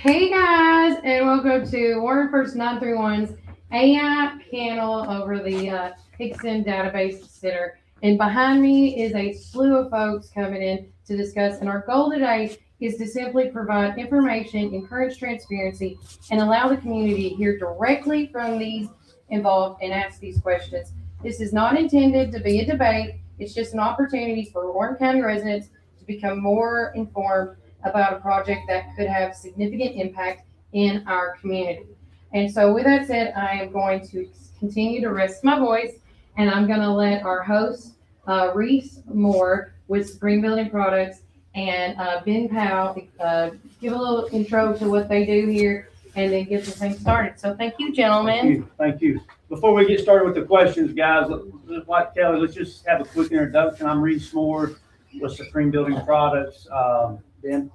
Hey guys, and welcome to Warner First 931's AI panel over the Hickson Database Center. And behind me is a slew of folks coming in to discuss. And our goal today is to simply provide information, encourage transparency, and allow the community to hear directly from these involved and ask these questions. This is not intended to be a debate. It's just an opportunity for Warren County residents to become more informed about a project that could have significant impact in our community. And so with that said, I am going to continue to rest my voice, and I'm going to let our host, Reese Moore with Supreme Building Products, and Ben Powell give a little intro to what they do here and then get the thing started. So thank you, gentlemen. Thank you. Before we get started with the questions, guys, like Kelly, let's just have a quick introduction. I'm Reese Moore with Supreme Building Products. Ben?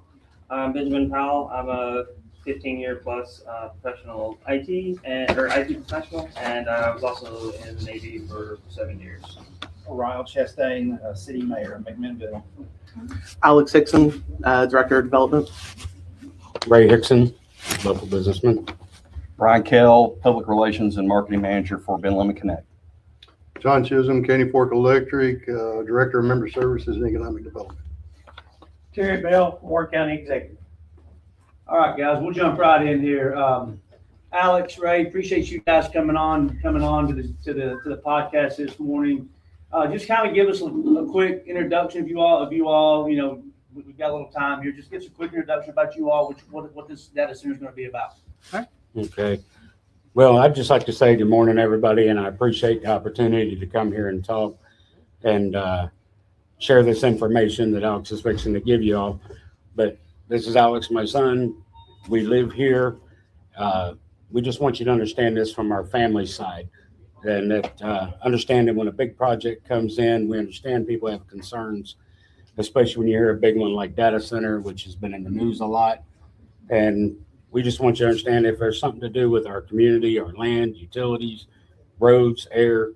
I'm Benjamin Powell. I'm a 15-year plus professional IT professional, and I was also in the Navy for 7 years. Ryle Chastain, City Mayor of McMinnville. Alex Hickson, Director of Development. Ray Hickson, local businessman. Brian Kell, Public Relations and Marketing Manager for Ben Lemon Connect. John Chisholm, Candy Fork Electric, Director of Member Services and Economic Development. Terry Bell, Warren County Executive. All right, guys, we'll jump right in here. Alex, Ray, appreciate you guys coming on to the podcast this morning. Just kind of give us a quick introduction of you all. You know, we've got a little time here. Just give us a quick introduction about you all, what this data center is going to be about. Okay. Well, I'd just like to say good morning, everybody, and I appreciate the opportunity to come here and talk and share this information that Alex is fixing to give you all. But this is Alex, my son. We live here. We just want you to understand this from our family side, and that understanding when a big project comes in, we understand people have concerns, especially when you hear a big one like data center, which has been in the news a lot. And we just want you to understand if there's something to do with our community, our land, utilities, roads, air,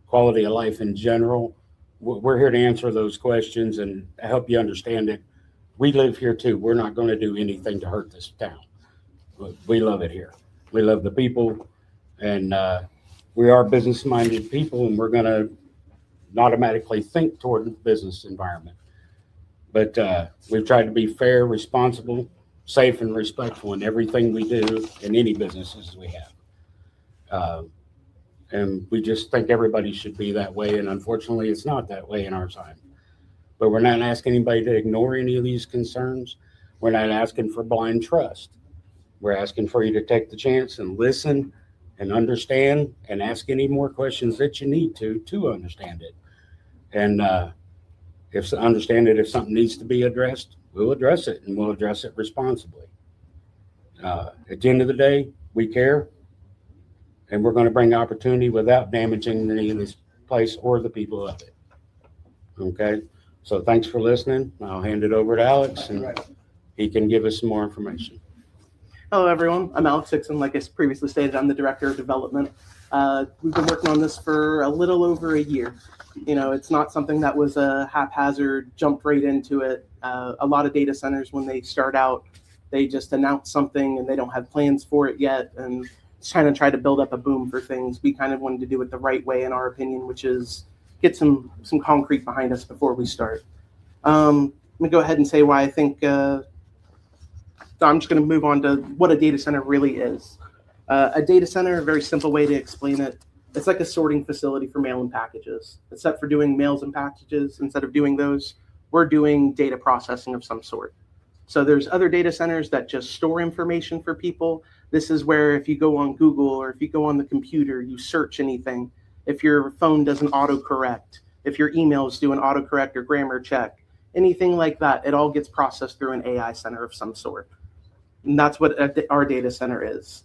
quality of life in general, we're here to answer those questions and help you understand it. We live here too. We're not going to do anything to hurt this town. We love it here. We love the people, and we are business-minded people, and we're going to automatically think toward the business environment. But we've tried to be fair, responsible, safe, and respectful in everything we do in any businesses we have. And we just think everybody should be that way. And unfortunately, it's not that way in our time. But we're not asking anybody to ignore any of these concerns. We're not asking for blind trust. We're asking for you to take the chance and listen and understand and ask any more questions that you need to understand it. And if something needs to be addressed, we'll address it, and we'll address it responsibly. At the end of the day, we care. And we're going to bring opportunity without damaging any of this place or the people of it. Okay? So thanks for listening. I'll hand it over to Alex, and he can give us some more information. Hello, everyone. I'm Alex Hickson. Like I previously stated, I'm the Director of Development. We've been working on this for a little over a year. You know, it's not something that was a haphazard, jumped right into it. A lot of data centers, when they start out, they just announce something and they don't have plans for it yet. And trying to try to build up a boom for things. We kind of wanted to do it the right way, in our opinion, which is get some concrete behind us before we start. Let me go ahead and say why I think. So I'm just going to move on to what a data center really is. A data center, a very simple way to explain it, it's like a sorting facility for mail and packages. Except for doing mails and packages, instead of doing those, we're doing data processing of some sort. So there's other data centers that just store information for people. This is where if you go on Google or if you go on the computer, you search anything. If your phone does an autocorrect, if your emails do an autocorrect or grammar check, anything like that, it all gets processed through an AI center of some sort. And that's what our data center is.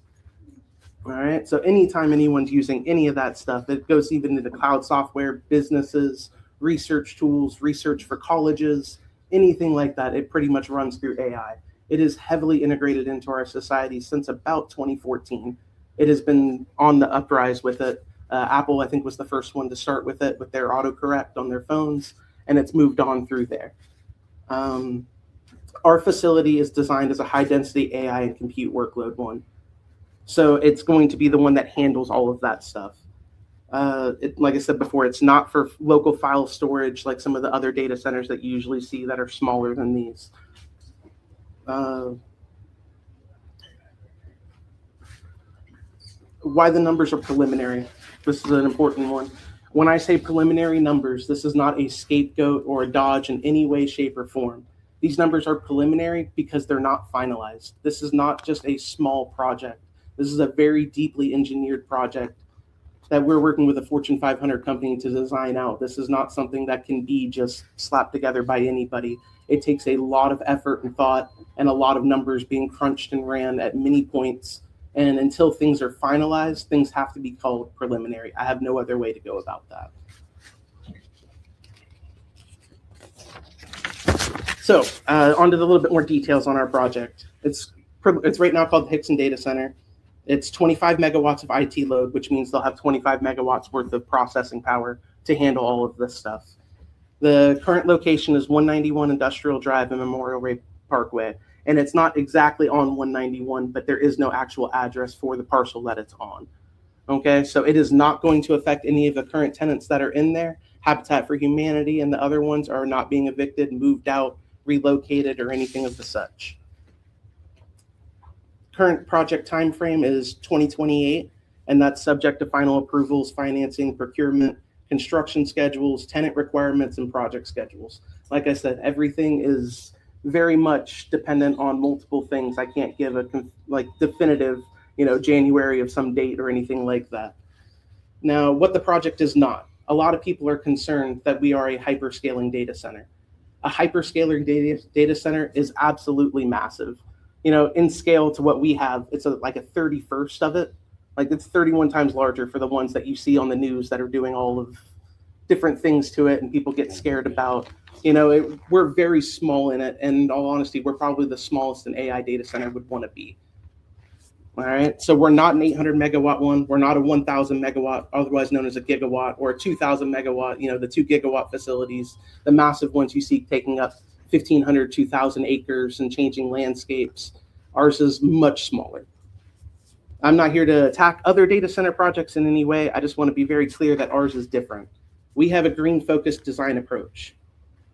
All right, so anytime anyone's using any of that stuff, it goes even into cloud software, businesses, research tools, research for colleges, anything like that, it pretty much runs through AI. It is heavily integrated into our society since about 2014. It has been on the uprise with it. Apple, I think, was the first one to start with it, with their autocorrect on their phones, and it's moved on through there. Our facility is designed as a high density AI and compute workload one. So it's going to be the one that handles all of that stuff. Like I said before, it's not for local file storage like some of the other data centers that you usually see that are smaller than these. Why the numbers are preliminary. This is an important one. When I say preliminary numbers, this is not a scapegoat or a dodge in any way, shape, or form. These numbers are preliminary because they're not finalized. This is not just a small project. This is a very deeply engineered project that we're working with a Fortune 500 company to design out. This is not something that can be just slapped together by anybody. It takes a lot of effort and thought and a lot of numbers being crunched and ran at many points. And until things are finalized, things have to be called preliminary. I have no other way to go about that. So on to the little bit more details on our project. It's right now called the Hickson Data Center. It's 25 megawatts of IT load, which means they'll have 25 megawatts worth of processing power to handle all of this stuff. The current location is 191 Industrial Drive and Memorial Way Parkway. And it's not exactly on 191, but there is no actual address for the parcel that it's on. Okay, so it is not going to affect any of the current tenants that are in there. Habitat for Humanity and the other ones are not being evicted, moved out, relocated, or anything of the such. Current project timeframe is 2028, and that's subject to final approvals, financing, procurement, construction schedules, tenant requirements, and project schedules. Like I said, everything is very much dependent on multiple things. I can't give a definitive, January of some date or anything like that. Now, what the project is not. A lot of people are concerned that we are a hyperscaling data center. A hyperscaler data center is absolutely massive. In scale to what we have, it's like a 31st of it. Like it's 31 times larger for the ones that you see on the news that are doing all of different things to it and people get scared about. We're very small in it, and in all honesty, we're probably the smallest an AI data center would want to be. All right, so we're not an 800 megawatt one. We're not a 1,000 megawatt, otherwise known as a gigawatt, or a 2,000 megawatt. The 2 gigawatt facilities, the massive ones you see taking up 1,500, 2,000 acres and changing landscapes. Ours is much smaller. I'm not here to attack other data center projects in any way. I just want to be very clear that ours is different. We have a green-focused design approach.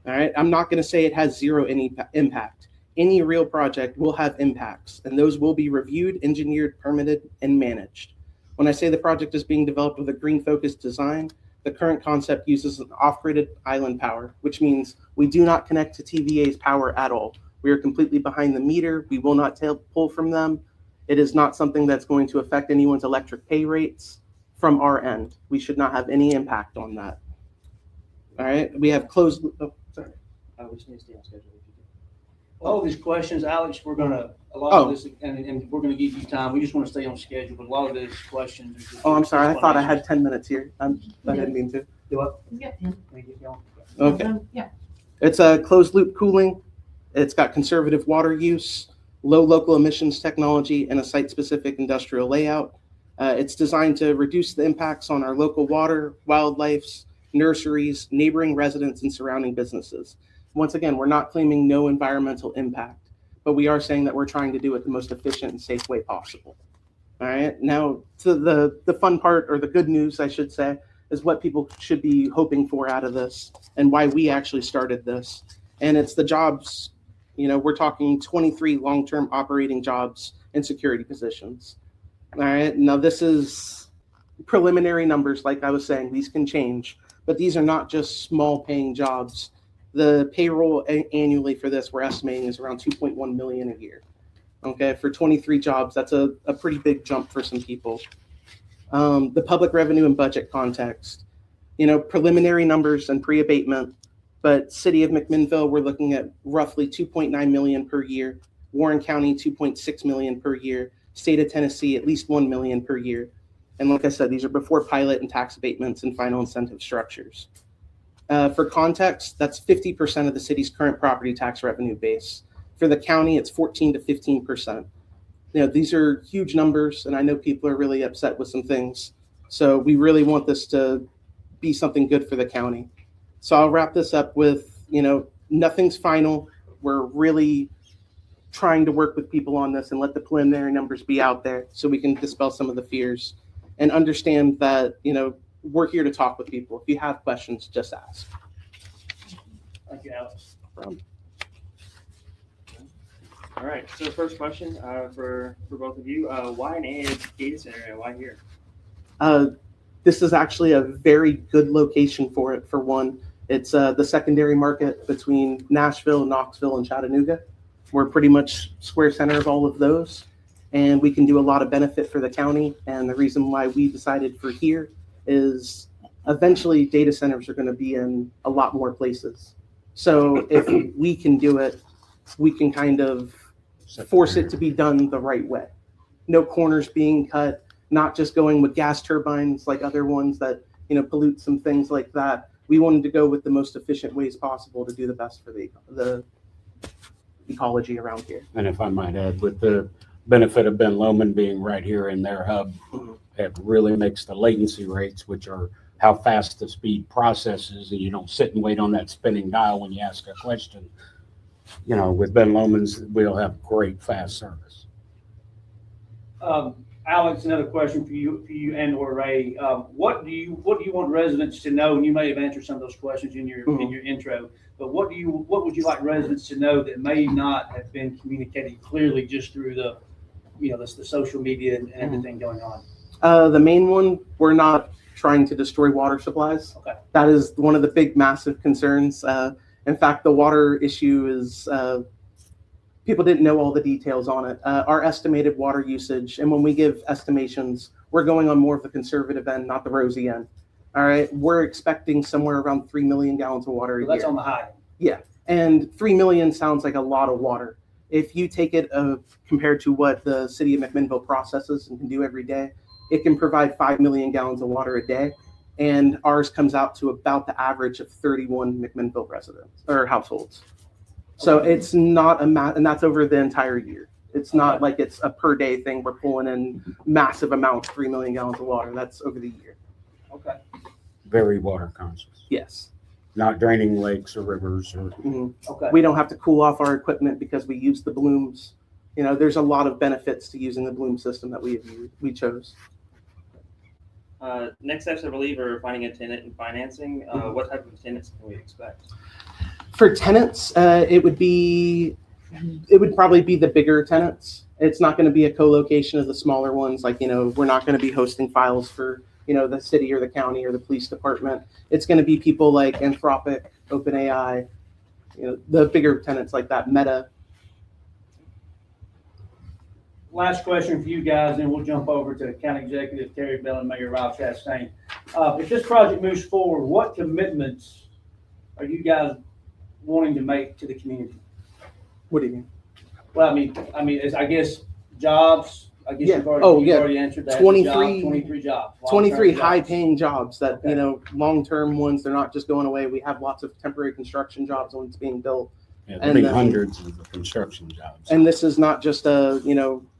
All right, I'm not going to say it has zero any impact. Any real project will have impacts, and those will be reviewed, engineered, permitted, and managed. When I say the project is being developed with a green-focused design, the current concept uses an off-grid island power, which means we do not connect to TVA's power at all. We are completely behind the meter. We will not pull from them. It is not something that's going to affect anyone's electric pay rates from our end. We should not have any impact on that. All right, we have closed. Oh, sorry. We just need to stay on schedule. If you can. All these questions, Alex, we're gonna, a lot of this, and we're gonna give you time. We just want to stay on schedule, but a lot of these questions. Are just Oh, I'm sorry. I thought I had 10 minutes here. I didn't mean to. Do what? Yeah. Okay. Yeah. It's a closed loop cooling. It's got conservative water use, low local emissions technology, and a site-specific industrial layout. It's designed to reduce the impacts on our local water, wildlife, nurseries, neighboring residents, and surrounding businesses. Once again, we're not claiming no environmental impact, but we are saying that we're trying to do it the most efficient and safe way possible. All right, now to the fun part, or the good news, I should say, is what people should be hoping for out of this and why we actually started this. And it's the jobs. We're talking 23 long-term operating jobs and security positions. All right, now this is preliminary numbers. Like I was saying, these can change, but these are not just small paying jobs. The payroll annually for this, we're estimating, is around 2.1 million a year. Okay, for 23 jobs, that's a pretty big jump for some people. The public revenue and budget context, preliminary numbers and pre-abatement, but City of McMinnville, we're looking at roughly 2.9 million per year. Warren County, 2.6 million per year. State of Tennessee, at least 1 million per year. And like I said, these are before pilot and tax abatements and final incentive structures. For context, that's 50% of the city's current property tax revenue base. For the county, it's 14 to 15%. These are huge numbers, and I know people are really upset with some things. So we really want this to be something good for the county. So I'll wrap this up with, nothing's final. we're really trying to work with people on this and let the preliminary numbers be out there so we can dispel some of the fears and understand that, we're here to talk with people. If you have questions, just ask. Thank you, Alex. All right. So first question for both of you: why an AI data center and why here? This is actually a very good location for it. For one, it's the secondary market between Nashville, Knoxville, and Chattanooga. We're pretty much square center of all of those, and we can do a lot of benefit for the county. And the reason why we decided for here is eventually data centers are going to be in a lot more places. So if we can do it, we can kind of force it to be done the right way. No corners being cut, not just going with gas turbines like other ones that, pollute some things like that. We wanted to go with the most efficient ways possible to do the best for the ecology around here. And if I might add, with the benefit of Ben Lomond being right here in their hub, it really makes the latency rates, which are how fast the speed processes, and you don't sit and wait on that spinning dial when you ask a question. With Ben Lomond's, we'll have great fast service. Alex, another question for you and or Ray. What do you want residents to know? And you may have answered some of those questions in your intro, but what would you like residents to know that may not have been communicated clearly just through the social media and everything going on? The main one, we're not trying to destroy water supplies. Okay. That is one of the big, massive concerns. In fact, the water issue is people didn't know all the details on it. Our estimated water usage, and when we give estimations, we're going on more of the conservative end, not the rosy end. All right, we're expecting somewhere around 3 million gallons of water a year. That's on the high. Yeah, and 3 million sounds like a lot of water. If you take it compared to what the city of McMinnville processes and can do every day, it can provide 5 million gallons of water a day. And ours comes out to about the average of 31 McMinnville residents or households. So it's not and that's over the entire year. It's not like it's a per day thing. We're pulling in massive amounts, 3 million gallons of water. That's over the year. Okay. Very water conscious. Yes. Not draining lakes or rivers or. Okay. We don't have to cool off our equipment because we use the blooms. There's a lot of benefits to using the bloom system that we chose. Next steps, I believe, are finding a tenant and financing. What type of tenants can we expect? For tenants, it would probably be the bigger tenants. It's not going to be a co-location of the smaller ones. Like, we're not going to be hosting files for, the city or the county or the police department. It's going to be people like Anthropic, OpenAI, the bigger tenants like that, Meta. Last question for you guys, and we'll jump over to County Executive Terry Bell and Mayor Rob Chastain. If this project moves forward, what commitments are you guys wanting to make to the community? What do you mean? Well, I guess jobs. I guess Yeah. you've already, Yeah. already answered that. 23 jobs. 23 long-term jobs. high-paying jobs that, Okay. long-term ones. They're not just going away. We have lots of temporary construction jobs when it's being built. Yeah, And there'll be then- hundreds of construction jobs. And this is not just a,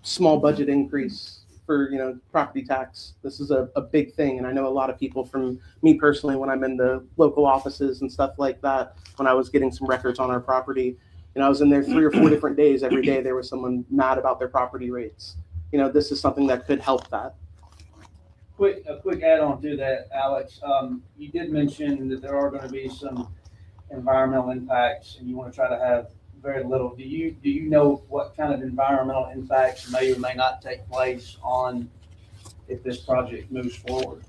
small budget increase for, property tax. This is a big thing. And I know a lot of people from me personally, when I'm in the local offices and stuff like that, when I was getting some records on our property, I was in there 3 or 4 different days. Every day there was someone mad about their property rates. This is something that could help that. A quick add-on to that, Alex. You did mention that there are going to be some environmental impacts, and you want to try to have very little. Do you know what kind of environmental impacts may or may not take place if this project moves forward?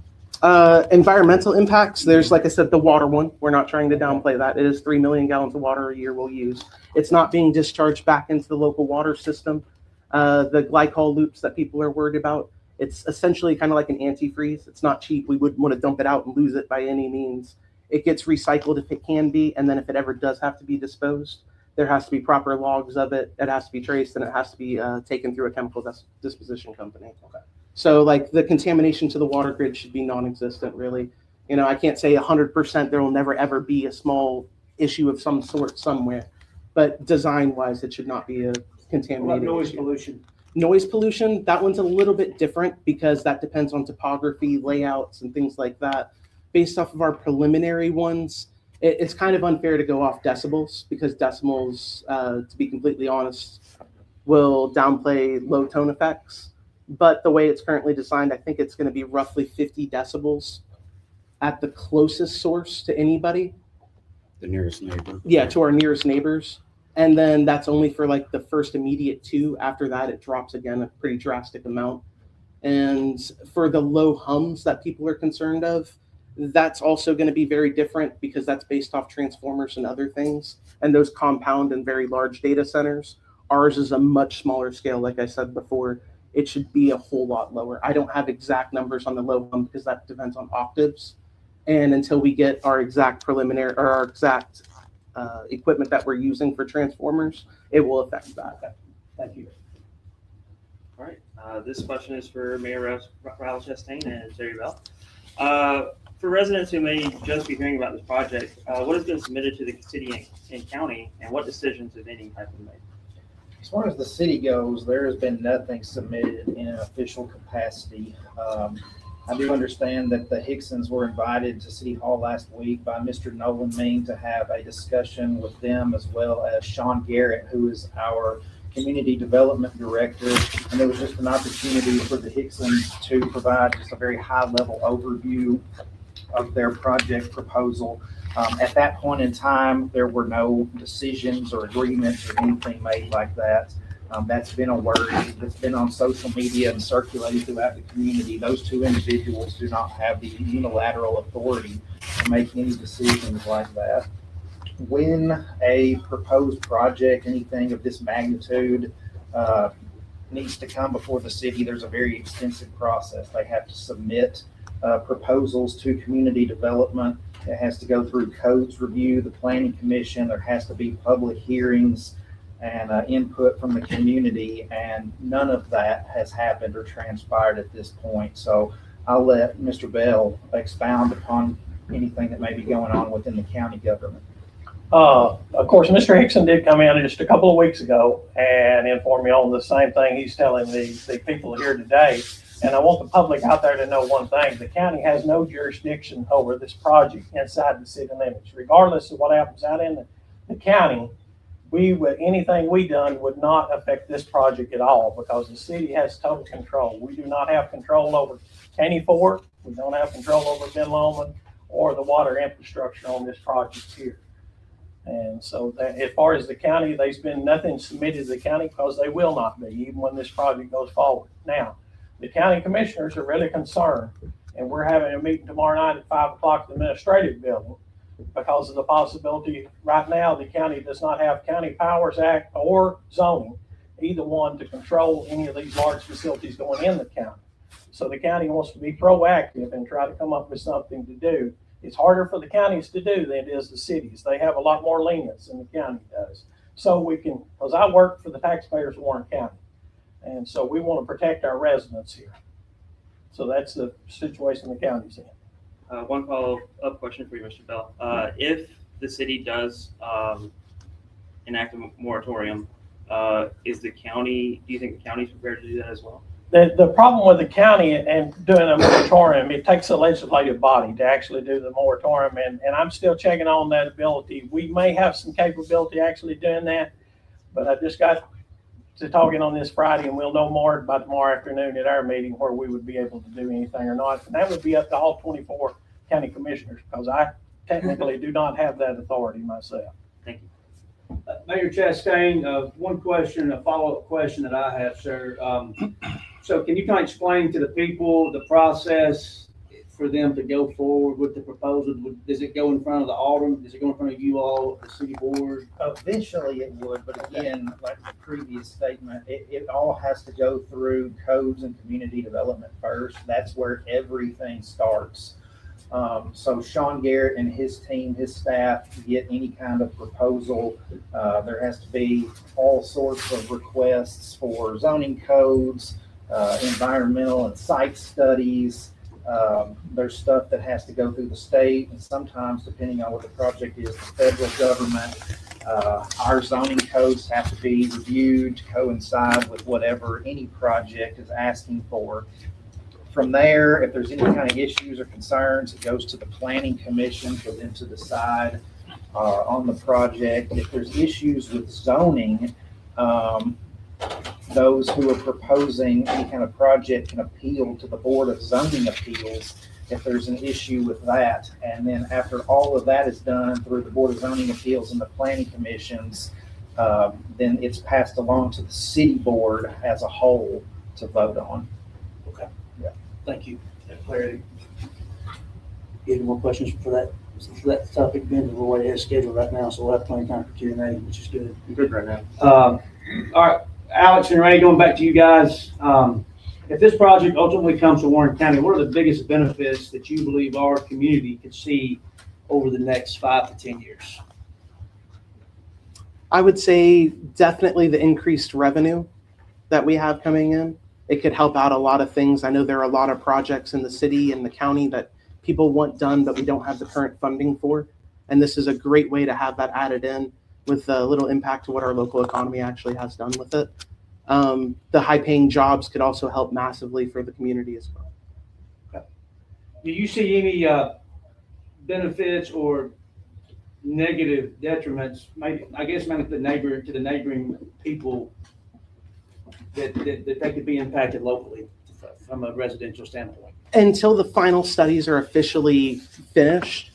Environmental impacts, there's, like I said, the water one. We're not trying to downplay that. It is 3 million gallons of water a year we'll use. It's not being discharged back into the local water system. The glycol loops that people are worried about, it's essentially kind of like an antifreeze. It's not cheap. We wouldn't want to dump it out and lose it by any means. It gets recycled if it can be, and then if it ever does have to be disposed, there has to be proper logs of it. It has to be traced, and it has to be taken through a chemical disposition company. Okay. So, like, the contamination to the water grid should be non-existent, really. I can't say 100% there will never ever be a small issue of some sort somewhere, but design-wise, it should not be a contaminated Noise issue. pollution. Noise pollution, that one's a little bit different because that depends on topography, layouts, and things like that. Based off of our preliminary ones, it's kind of unfair to go off decibels because decibels, to be completely honest, will downplay low tone effects. But the way it's currently designed, I think it's going to be roughly 50 decibels at the closest source to anybody. The nearest neighbor. Yeah, to our nearest neighbors. And then that's only for like the first immediate two. After that, it drops again a pretty drastic amount. And for the low hums that people are concerned of, that's also going to be very different because that's based off transformers and other things. And those compound in very large data centers. Ours is a much smaller scale, like I said before. It should be a whole lot lower. I don't have exact numbers on the low hum because that depends on octaves. And until we get our exact preliminary or our exact equipment that we're using for transformers, it will affect that. Thank you. All right. This question is for Mayor Ralph Chastain and Terry Bell. For residents who may just be hearing about this project, what has been submitted to the city and county, and what decisions, if any, have been made? As far as the city goes, there has been nothing submitted in an official capacity. I do understand that the Hicksons were invited to City Hall last week by Mr. Nolan Mean to have a discussion with them, as well as Sean Garrett, who is our Community Development Director. And there was just an opportunity for the Hicksons to provide just a very high-level overview of their project proposal. At that point in time, there were no decisions or agreements or anything made like that. That's been a word that's been on social media and circulated throughout the community. Those two individuals do not have the unilateral authority to make any decisions like that. When a proposed project, anything of this magnitude, needs to come before the city, there's a very extensive process. They have to submit proposals to community development. It has to go through codes review, the planning commission. There has to be public hearings and input from the community, and none of that has happened or transpired at this point. So I'll let Mr. Bell expound upon anything that may be going on within the county government. Of course, Mr. Hickson did come in just a couple of weeks ago and inform me on the same thing he's telling the people here today. And I want the public out there to know one thing: the county has no jurisdiction over this project inside the city limits. Regardless of what happens out in the county, anything we done would not affect this project at all because the city has total control. We do not have control over Caney Ford. We don't have control over Ben Lomond or the water infrastructure on this project here. And so that, as far as the county, there's been nothing submitted to the county because they will not be, even when this project goes forward. Now, the county commissioners are really concerned, and we're having a meeting tomorrow night at 5 o'clock in the administrative building because of the possibility right now the county does not have County Powers Act or zoning, either one, to control any of these large facilities going in the county. So the county wants to be proactive and try to come up with something to do. It's harder for the counties to do than it is the cities. They have a lot more lenience than the county does. So we can, because I work for the taxpayers of Warren County. And so we want to protect our residents here. So that's the situation the county's in. One follow-up question for you, Mr. Bell. If the city does enact a moratorium, do you think the county's prepared to do that as well? The problem with the county and doing a moratorium, it takes a legislative body to actually do the moratorium, and I'm still checking on that ability. We may have some capability actually doing that, but I just got to talking on this Friday, and we'll know more by tomorrow afternoon at our meeting where we would be able to do anything or not. And that would be up to all 24 county commissioners because I technically do not have that authority myself. Thank you. Mayor Chastain, one question, a follow-up question that I have, sir. So can you kind of explain to the people the process for them to go forward with the proposal? Does it go in front of the Alderman? Does it go in front of you all, the city board? Eventually it would, but again, like the previous statement, it all has to go through codes and community development first. That's where everything starts. So Sean Garrett and his team, his staff, get any kind of proposal. There has to be all sorts of requests for zoning codes, environmental and site studies. There's stuff that has to go through the state, and sometimes, depending on what the project is, the federal government. Our zoning codes have to be reviewed to coincide with whatever any project is asking for. From there, if there's any kind of issues or concerns, it goes to the planning commission for them to decide on the project. If there's issues with zoning, those who are proposing any kind of project can appeal to the Board of Zoning Appeals if there's an issue with that. And then after all of that is done through the Board of Zoning Appeals and the planning commissions, then it's passed along to the city board as a whole to vote on. Thank you. That clarity. Any more questions for that topic? Ben, we're way ahead schedule right now, so we'll have plenty of time for Q&A, which is good. I'm good right now. All right, Alex and Ray, going back to you guys. If this project ultimately comes to Warren County, what are the biggest benefits that you believe our community could see over the next 5 to 10 years? I would say definitely the increased revenue that we have coming in. It could help out a lot of things. I know there are a lot of projects in the city and the county that people want done, but we don't have the current funding for. And this is a great way to have that added in with a little impact to what our local economy actually has done with it. The high paying jobs could also help massively for the community as well. Okay. Do you see any benefits or negative detriments, maybe, I guess maybe to the neighboring people that they could be impacted locally from a residential standpoint? Until the final studies are officially finished,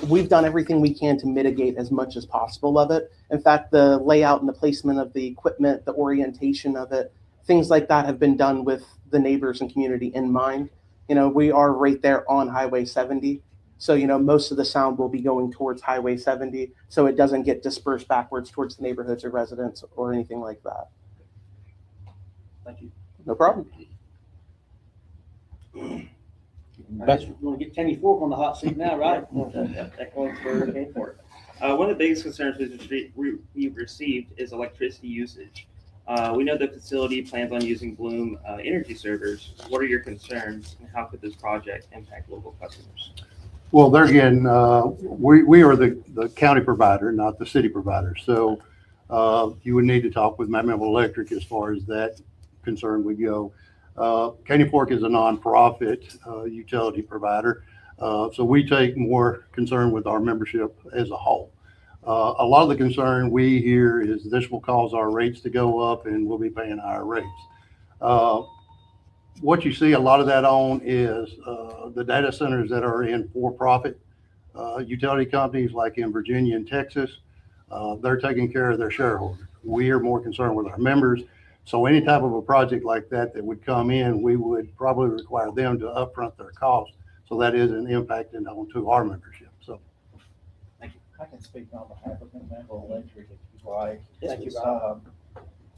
we've done everything we can to mitigate as much as possible of it. In fact, the layout and the placement of the equipment, the orientation of it, things like that have been done with the neighbors and community in mind. You know, we are right there on Highway 70. So, you know, most of the sound will be going towards Highway 70, so it doesn't get dispersed backwards towards the neighborhoods or residents or anything like that. Thank you. No problem. We're going to get Kenny Fork on the hot seat now, right? Echoing for Kenny Fork. One of the biggest concerns we've received is electricity usage. We know the facility plans on using Bloom energy servers. What are your concerns, and how could this project impact local customers? Well, there again, we are the county provider, not the city provider. So you would need to talk with Mammoth Electric as far as that concern would go. Caney Fork is a nonprofit utility provider. So we take more concern with our membership as a whole. A lot of the concern we hear is this will cause our rates to go up and we'll be paying higher rates. What you see a lot of that on is the data centers that are in for-profit utility companies like in Virginia and Texas. They're taking care of their shareholders. We are more concerned with our members. So any type of a project like that would come in, we would probably require them to upfront their costs. So that is an impact onto our membership. So, I can speak on behalf of Mammoth Electric if you'd like. Thank you.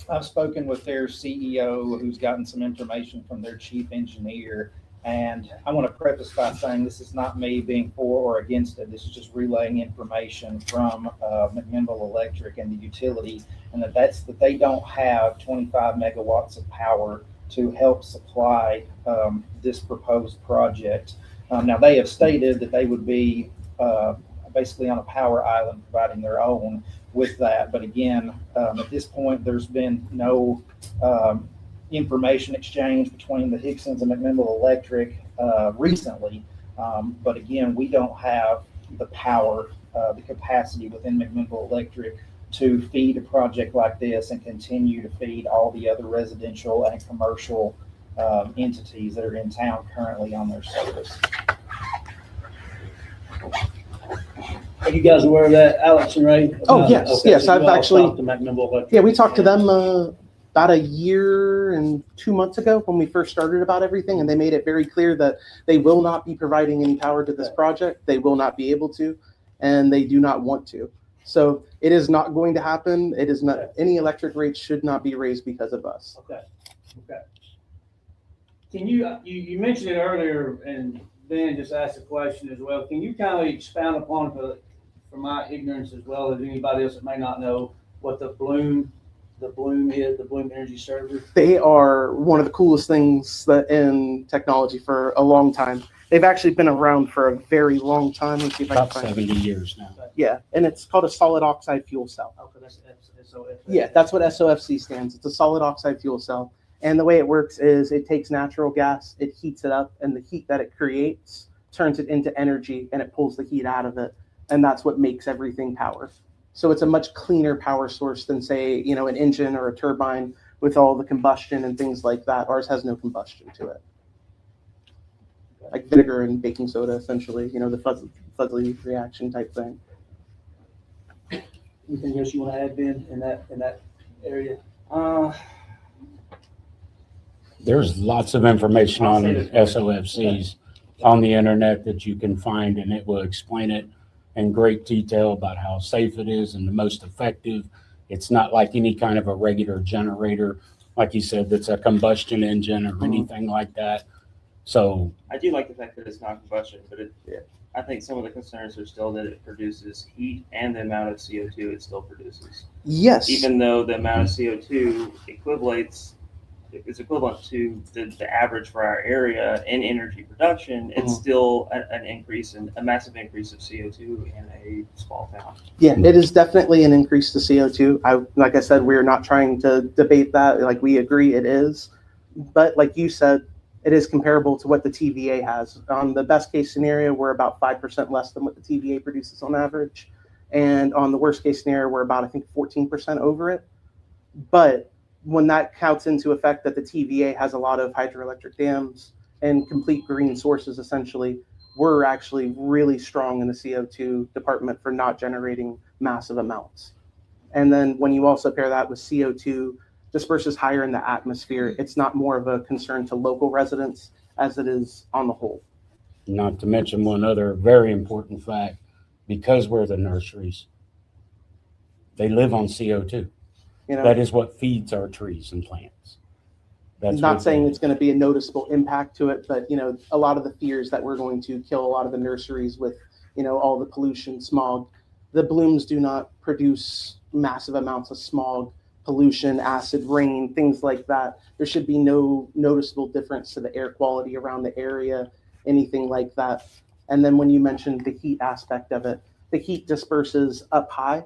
I've spoken with their CEO, who's gotten some information from their chief engineer. And I want to preface by saying this is not me being for or against it. This is just relaying information from Mammoth Electric and the utility, and that they don't have 25 megawatts of power to help supply this proposed project. Now, they have stated that they would be basically on a power island providing their own with that. But again, at this point, there's been no information exchange between the Hicksons and McMinnville Electric recently. But again, we don't have the power, the capacity within McMinnville Electric to feed a project like this and continue to feed all the other residential and commercial entities that are in town currently on their service. Are you guys aware of that, Alex and Ray? Oh, yes, Okay, yes, so you I've all actually- talked to McMinnville Electric. Yeah, we talked to them about a year and 2 months ago when we first started about everything, and they made it very clear that they will not be providing any power to this project. They will not be able to, and they do not want to. So it is not going to happen. It is not, any electric rates should not be raised because of us. Okay. Can you mentioned it earlier, and Ben just asked a question as well. Can you kind of expound upon, for my ignorance as well as anybody else that may not know, what the Bloom is, the Bloom Energy Server? They are one of the coolest things that in technology for a long time. They've actually been around for a very long time. Let's see if I can About find it. 70 years now. Yeah, and it's called a solid oxide fuel cell. Okay, that's SOF. Yeah, that's what SOFC stands. It's a solid oxide fuel cell. And the way it works is it takes natural gas, it heats it up, and the heat that it creates turns it into energy, and it pulls the heat out of it. And that's what makes everything power. So it's a much cleaner power source than, say, an engine or a turbine with all the combustion and things like that. Ours has no combustion to it. Like vinegar and baking soda, essentially, the fuzzy reaction type thing. Anything else you want to add, Ben, in that area? There's lots of information on SOFCs on the internet that you can find, and it will explain it in great detail about how safe it is and the most effective. It's not like any kind of a regular generator, like you said, that's a combustion engine or anything like that. So I do like the fact that it's not combustion, but I think some of the concerns are still that it produces heat and the amount of CO2 it still produces. Yes. Even though the amount of CO2 is equivalent to the average for our area in energy production, it's still a massive increase of CO2 in a small town. Yeah, it is definitely an increase to CO2. Like I said, we're not trying to debate that. Like, we agree it is. But like you said, it is comparable to what the TVA has. On the best case scenario, we're about 5% less than what the TVA produces on average. And on the worst case scenario, we're about, I think, 14% over it. But when that counts into effect that the TVA has a lot of hydroelectric dams and complete green sources, essentially, we're actually really strong in the CO2 department for not generating massive amounts. And then when you also pair that with CO2 disperses higher in the atmosphere, it's not more of a concern to local residents as it is on the whole. not to mention one other very important fact, because we're the nurseries, they live on CO2. That is what feeds our trees and plants. That's not saying it's going to be a noticeable impact to it, but a lot of the fears that we're going to kill a lot of the nurseries with, all the pollution, smog. The blooms do not produce massive amounts of smog, pollution, acid rain, things like that. There should be no noticeable difference to the air quality around the area, anything like that. And then when you mentioned the heat aspect of it, the heat disperses up high,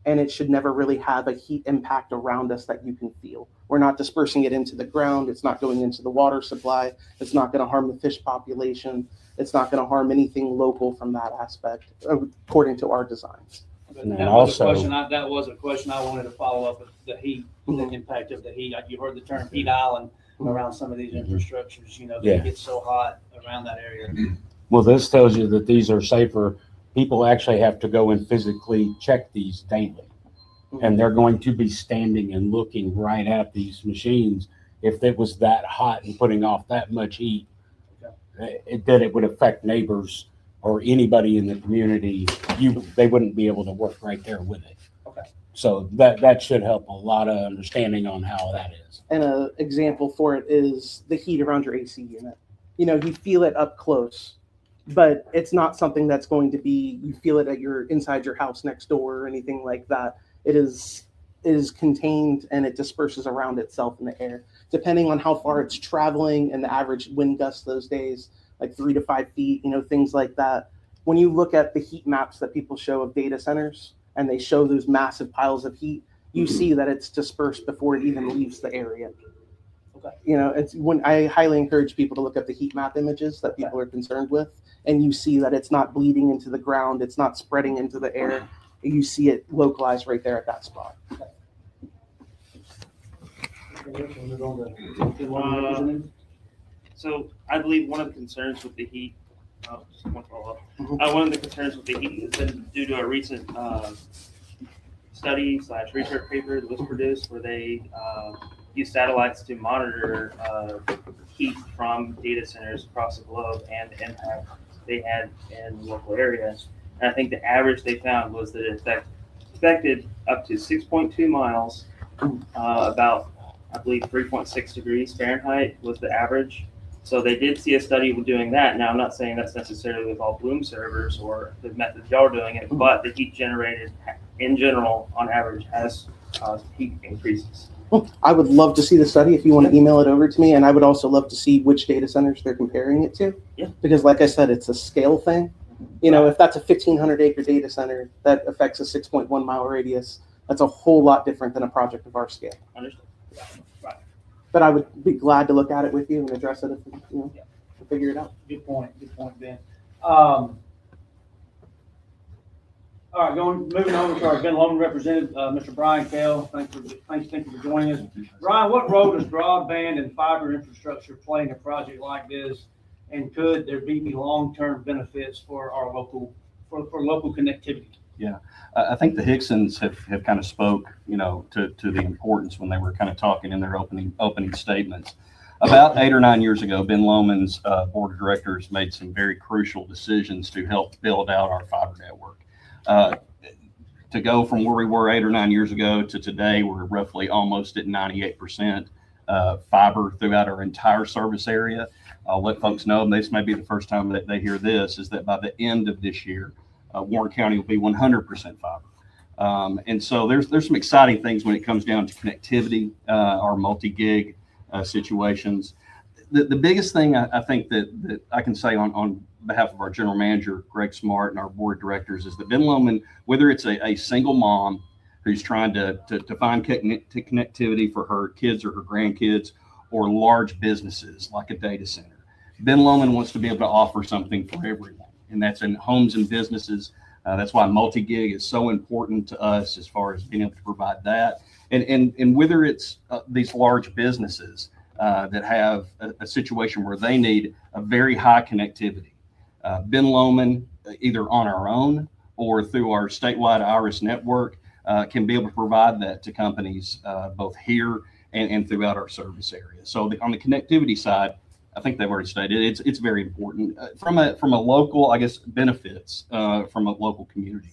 and it should never really have a heat impact around us that you can feel. We're not dispersing it into the ground. It's not going into the water supply. It's not going to harm the fish population. It's not going to harm anything local from that aspect, according to our designs. And that was a question I wanted to follow up with, the heat, the impact of the heat. You heard the term heat island around some of these infrastructures, they get so hot around that area. Well, this tells you that these are safer. People actually have to go and physically check these daily. And they're going to be standing and looking right at these machines. If it was that hot and putting off that much heat, it would affect neighbors or anybody in the community. They wouldn't be able to work right there with it. Okay. So that should help a lot of understanding on how that is. And an example for it is the heat around your AC unit. You feel it up close, but it's not something that's going to be, you feel it at inside your house next door or anything like that. It is contained and it disperses around itself in the air, depending on how far it's traveling and the average wind gust those days, like 3 to 5 feet, things like that. When you look at the heat maps that people show of data centers and they show those massive piles of heat, you see that it's dispersed before it even leaves the area. Okay. It's when I highly encourage people to look at the heat map images that people are concerned with, and you see that it's not bleeding into the ground, it's not spreading into the air. You see it localized right there at that spot. So I believe one of the concerns with the heat, one of the concerns with the heat has been due to a recent study/research paper that was produced where they use satellites to monitor heat from data centers across the globe and the impact they had in the local area. And I think the average they found was that it affected up to 6.2 miles, about, I believe, 3.6 degrees Fahrenheit was the average. So they did see a study with doing that. Now, I'm not saying that's necessarily with all bloom servers or the methods y'all are doing it, but the heat generated in general, on average, has caused heat increases. I would love to see the study if you want to email it over to me. And I would also love to see which data centers they're comparing it to. Yeah. Because like I said, it's a scale thing. If that's a 1,500 acre data center that affects a 6.1 mile radius, that's a whole lot different than a project of our scale. Understood. Right. But I would be glad to look at it with you and address it if, to figure it out. Good point, Ben. All right, moving on to our Ben Loman representative, Mr. Brian Kell. Thank you for joining us. Brian, what role does broadband and fiber infrastructure play in a project like this? And could there be long-term benefits for our local connectivity? Yeah, I think the Hicksons have kind of spoke, to the importance when they were kind of talking in their opening statements. About 8 or 9 years ago, Ben Loman's board of directors made some very crucial decisions to help build out our fiber network. To go from where we were 8 or 9 years ago to today, we're roughly almost at 98% fiber throughout our entire service area. I'll let folks know, and this may be the first time that they hear this, is that by the end of this year, Warren County will be 100% fiber. And so there's some exciting things when it comes down to connectivity, our multi-gig situations. The biggest thing I think that I can say on behalf of our general manager, Greg Smart, and our board of directors is that Ben Loman, whether it's a single mom who's trying to find connectivity for her kids or her grandkids, or large businesses like a data center, Ben Loman wants to be able to offer something for everyone, and that's in homes and businesses. That's why multi-gig is so important to us as far as being able to provide that. And whether it's these large businesses that have a situation where they need a very high connectivity, Ben Loman, either on our own or through our statewide IRIS network, can be able to provide that to companies both here and throughout our service area. So on the connectivity side, I think they've already stated it's very important from a local, I guess, benefits from a local community.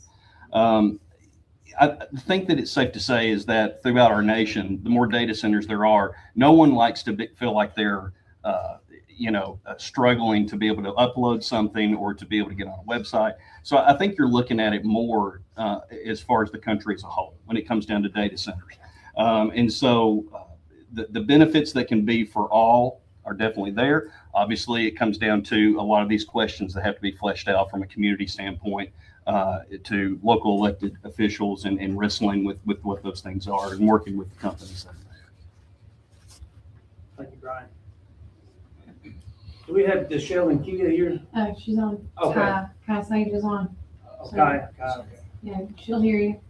I think that it's safe to say is that throughout our nation, the more data centers there are, no one likes to feel like they're struggling to be able to upload something or to be able to get on a website. So I think you're looking at it more as far as the country as a whole when it comes down to data centers. And so the benefits that can be for all are definitely there. Obviously, it comes down to a lot of these questions that have to be fleshed out from a community standpoint to local elected officials and wrestling with what those things are and working with the companies. Thank you, Brian. Do we have Deshelle and Kia here? She's on. Okay. Kai Sage is on. Okay. Yeah, she'll hear you.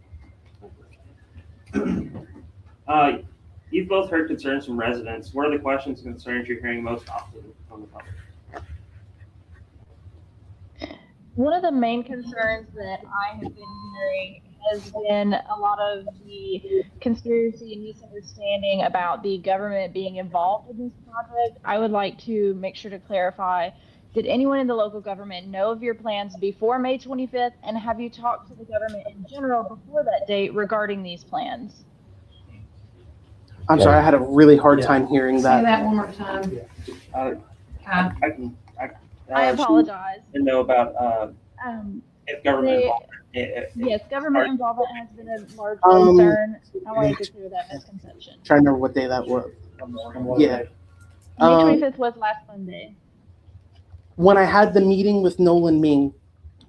You've both heard concerns from residents. What are the questions and concerns you're hearing most often from the public? One of the main concerns that I have been hearing has been a lot of the conspiracy and misunderstanding about the government being involved in this project. I would like to make sure to clarify, did anyone in the local government know of your plans before May 25th? And have you talked to the government in general before that date regarding these plans? I'm sorry, I had a really hard time hearing Say that. that one more time. I apologize. And know about if government involvement. Yes, government involvement has been a large concern. I wanted to clear that misconception. Trying to remember what day that was. Yeah. May 25th was last Monday. When I had the meeting with Nolan Ming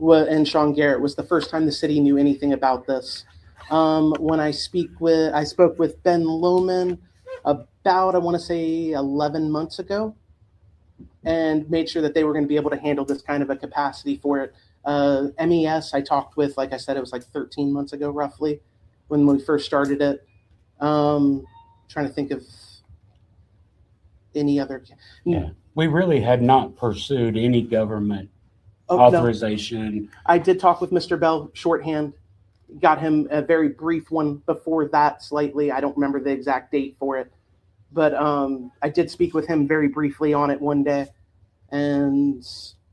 and Sean Garrett was the first time the city knew anything about this. When I spoke with Ben Loman about, I want to say 11 months ago, and made sure that they were going to be able to handle this kind of a capacity for it. MES, I talked with, like I said, it was like 13 months ago, roughly, when we first started it. Trying to think of any other. Yeah, we really had not pursued any government No. authorization. I did talk with Mr. Bell shorthand, got him a very brief one before that slightly. I don't remember the exact date for it, but I did speak with him very briefly on it one day. And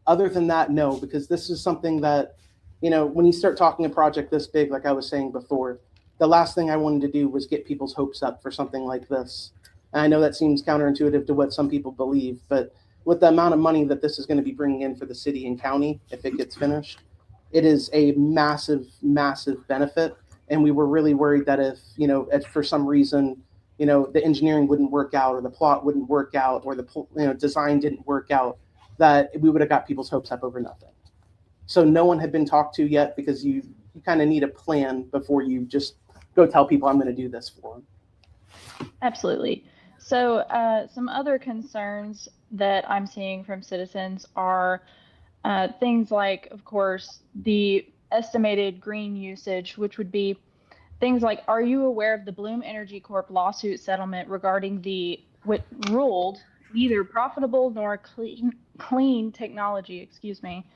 other than that, no, because this is something that, when you start talking a project this big, like I was saying before, the last thing I wanted to do was get people's hopes up for something like this. And I know that seems counterintuitive to what some people believe, but with the amount of money that this is going to be bringing in for the city and county, if it gets finished, it is a massive, massive benefit. And we were really worried that if for some reason, the engineering wouldn't work out or the plot wouldn't work out or the design didn't work out, that we would have got people's hopes up over nothing. So no one had been talked to yet, because you kind of need a plan before you just go tell people I'm going to do this for them. Absolutely. So, some other concerns that I'm seeing from citizens are things like, of course, the estimated green usage, which would be things like, are you aware of the Bloom Energy Corp lawsuit settlement regarding the what ruled neither profitable nor clean technology, excuse me,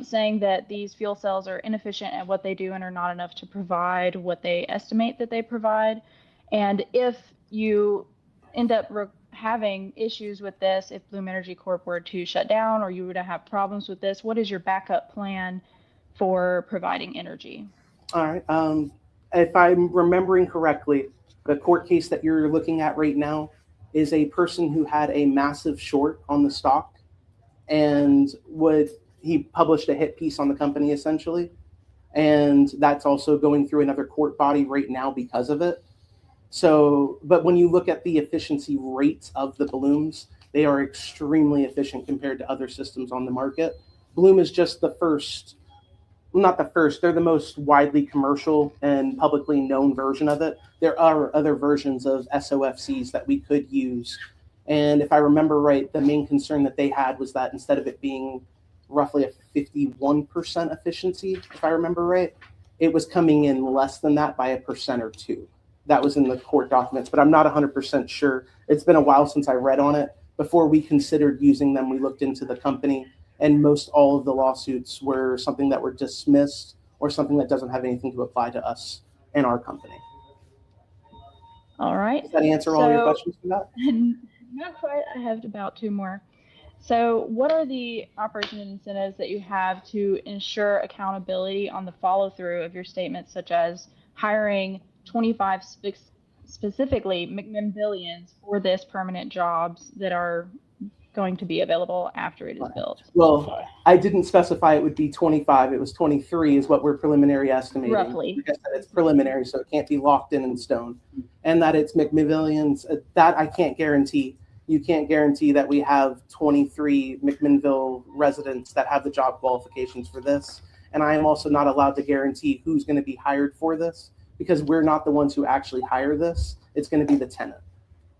saying that these fuel cells are inefficient at what they do and are not enough to provide what they estimate that they provide. And if you end up having issues with this, if Bloom Energy Corp were to shut down or you were to have problems with this, what is your backup plan for providing energy? All right. If I'm remembering correctly, the court case that you're looking at right now is a person who had a massive short on the stock, and he published a hit piece on the company essentially, and that's also going through another court body right now because of it. So, but when you look at the efficiency rates of the Blooms, they are extremely efficient compared to other systems on the market. Bloom is just the first, not the first, they're the most widely commercial and publicly known version of it. There are other versions of SOFCs that we could use. And if I remember right, the main concern that they had was that instead of it being roughly a 51% efficiency, if I remember right, it was coming in less than that by 1% or 2%. That was in the court documents, but I'm not 100% sure. It's been a while since I read on it. Before we considered using them, we looked into the company, and most all of the lawsuits were something that were dismissed or something that doesn't have anything to apply to us and our company. All right. Does that answer all your questions for that? Not quite. I have about 2 more. So what are the operation incentives that you have to ensure accountability on the follow through of your statements, such as hiring 25 specifically McMillions for this permanent jobs that are going to be available after it is built? Well, I didn't specify it would be 25. It was 23 is what we're preliminary estimating. Roughly. Like I said, it's preliminary, so it can't be locked in stone. And that it's McMillions, that I can't guarantee. You can't guarantee that we have 23 McMinnville residents that have the job qualifications for this. And I am also not allowed to guarantee who's going to be hired for this, because we're not the ones who actually hire this. It's going to be the tenant.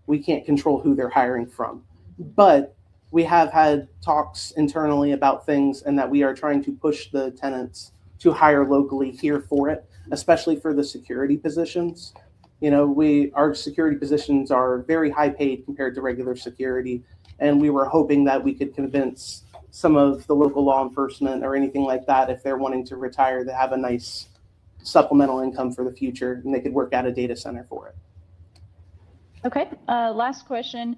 We can't control who they're hiring from. But we have had talks internally about things, and that we are trying to push the tenants to hire locally here for it, especially for the security positions. You know, our security positions are very high paid compared to regular security, and we were hoping that we could convince some of the local law enforcement or anything like that, if they're wanting to retire, to have a nice supplemental income for the future, and they could work at a data center for it. Okay. Last question.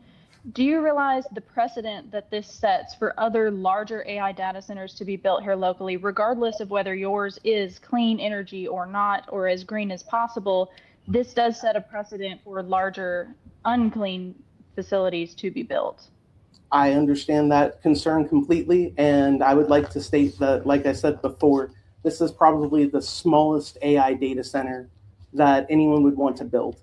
Do you realize the precedent that this sets for other larger AI data centers to be built here locally, regardless of whether yours is clean energy or not, or as green as possible? This does set a precedent for larger unclean facilities to be built. I understand that concern completely, and I would like to state that, like I said before, this is probably the smallest AI data center that anyone would want to build.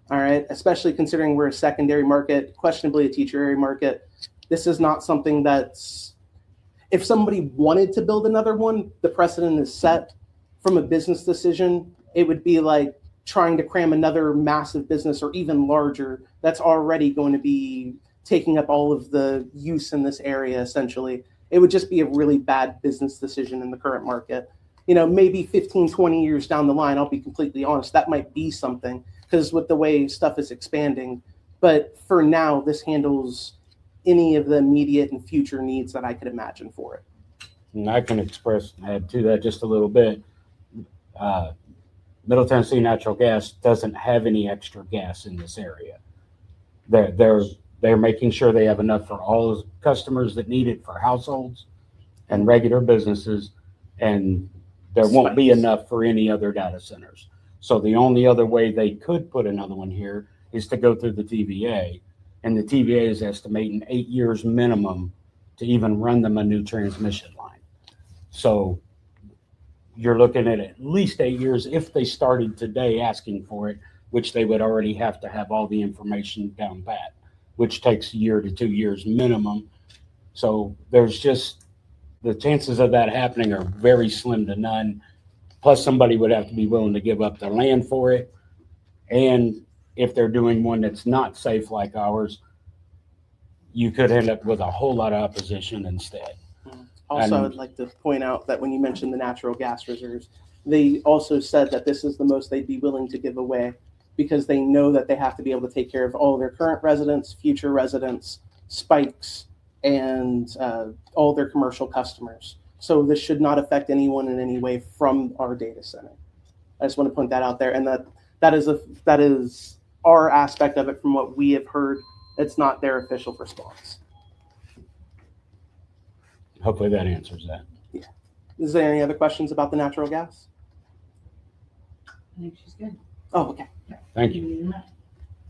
All right, especially considering we're a secondary market, questionably a tertiary market. This is not something that's, if somebody wanted to build another one, the precedent is set. From a business decision, it would be like trying to cram another massive business or even larger that's already going to be taking up all of the use in this area, essentially. It would just be a really bad business decision in the current market. You know, maybe 15, 20 years down the line, I'll be completely honest, that might be something, because with the way stuff is expanding. But for now, this handles any of the immediate and future needs that I could imagine for it. And I can add to that just a little bit. Middle Tennessee Natural Gas doesn't have any extra gas in this area. They're making sure they have enough for all the customers that need it for households and regular businesses, and there won't be enough for any other data centers. So the only other way they could put another one here is to go through the TVA, and the TVA is estimating 8 years minimum to even run them a new transmission line. So you're looking at least 8 years if they started today asking for it, which they would already have to have all the information down pat, which takes a year to 2 years minimum. So there's just, the chances of that happening are very slim to none. Plus somebody would have to be willing to give up their land for it. And if they're doing one that's not safe like ours, you could end up with a whole lot of opposition instead. Also, And- I'd like to point out that when you mentioned the natural gas reserves, they also said that this is the most they'd be willing to give away because they know that they have to be able to take care of all their current residents, future residents, spikes, and all their commercial customers. So this should not affect anyone in any way from our data center. I just want to point that out there, and that is our aspect of it from what we have heard. It's not their official response. Hopefully that answers that. Is there any other questions about the natural gas? I think she's good. Oh, okay. Thank you.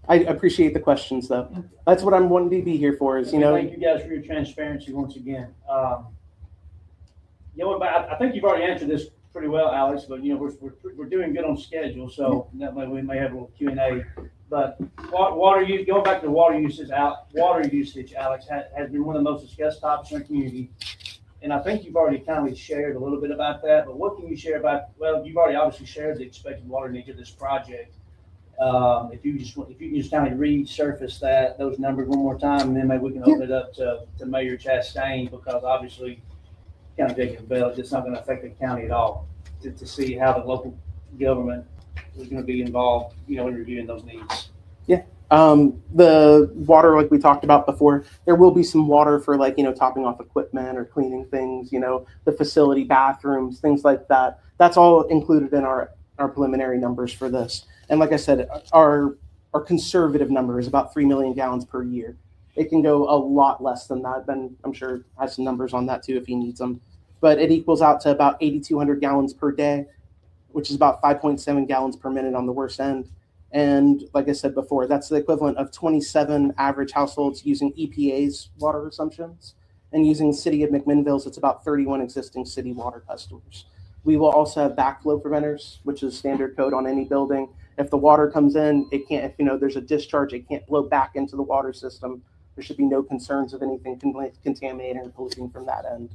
I appreciate the questions, though. That's what I'm wanting to be here for. Is Thank you guys for your transparency once again. I think you've already answered this pretty well, Alex, but we're doing good on schedule, so that way we may have a little Q&A. But water use, going back to water usage, Alex, has been one of the most discussed topics in our community. And I think you've already kind of shared a little bit about that, but what can you share about, well, you've already obviously shared the expected water needs of this project. If you can just kind of resurface those numbers one more time, and then maybe we can open it up to Mayor Chastain, because obviously County Executive Bell, it's not going to affect the county at all, to see how the local government is going to be involved, in reviewing those needs. The water, like we talked about before, there will be some water for topping off equipment or cleaning things, the facility bathrooms, things like that. That's all included in our preliminary numbers for this. And like I said, our conservative number is about 3 million gallons per year. It can go a lot less than that. Ben, I'm sure, has some numbers on that too if he needs them. But it equals out to about 8,200 gallons per day, which is about 5.7 gallons per minute on the worst end. And like I said before, that's the equivalent of 27 average households using EPA's water assumptions. And using the city of McMinnville's, it's about 31 existing city water customers. We will also have backflow preventers, which is standard code on any building. If the water comes in, it can't, if there's a discharge, it can't flow back into the water system. There should be no concerns of anything contaminating or polluting from that end.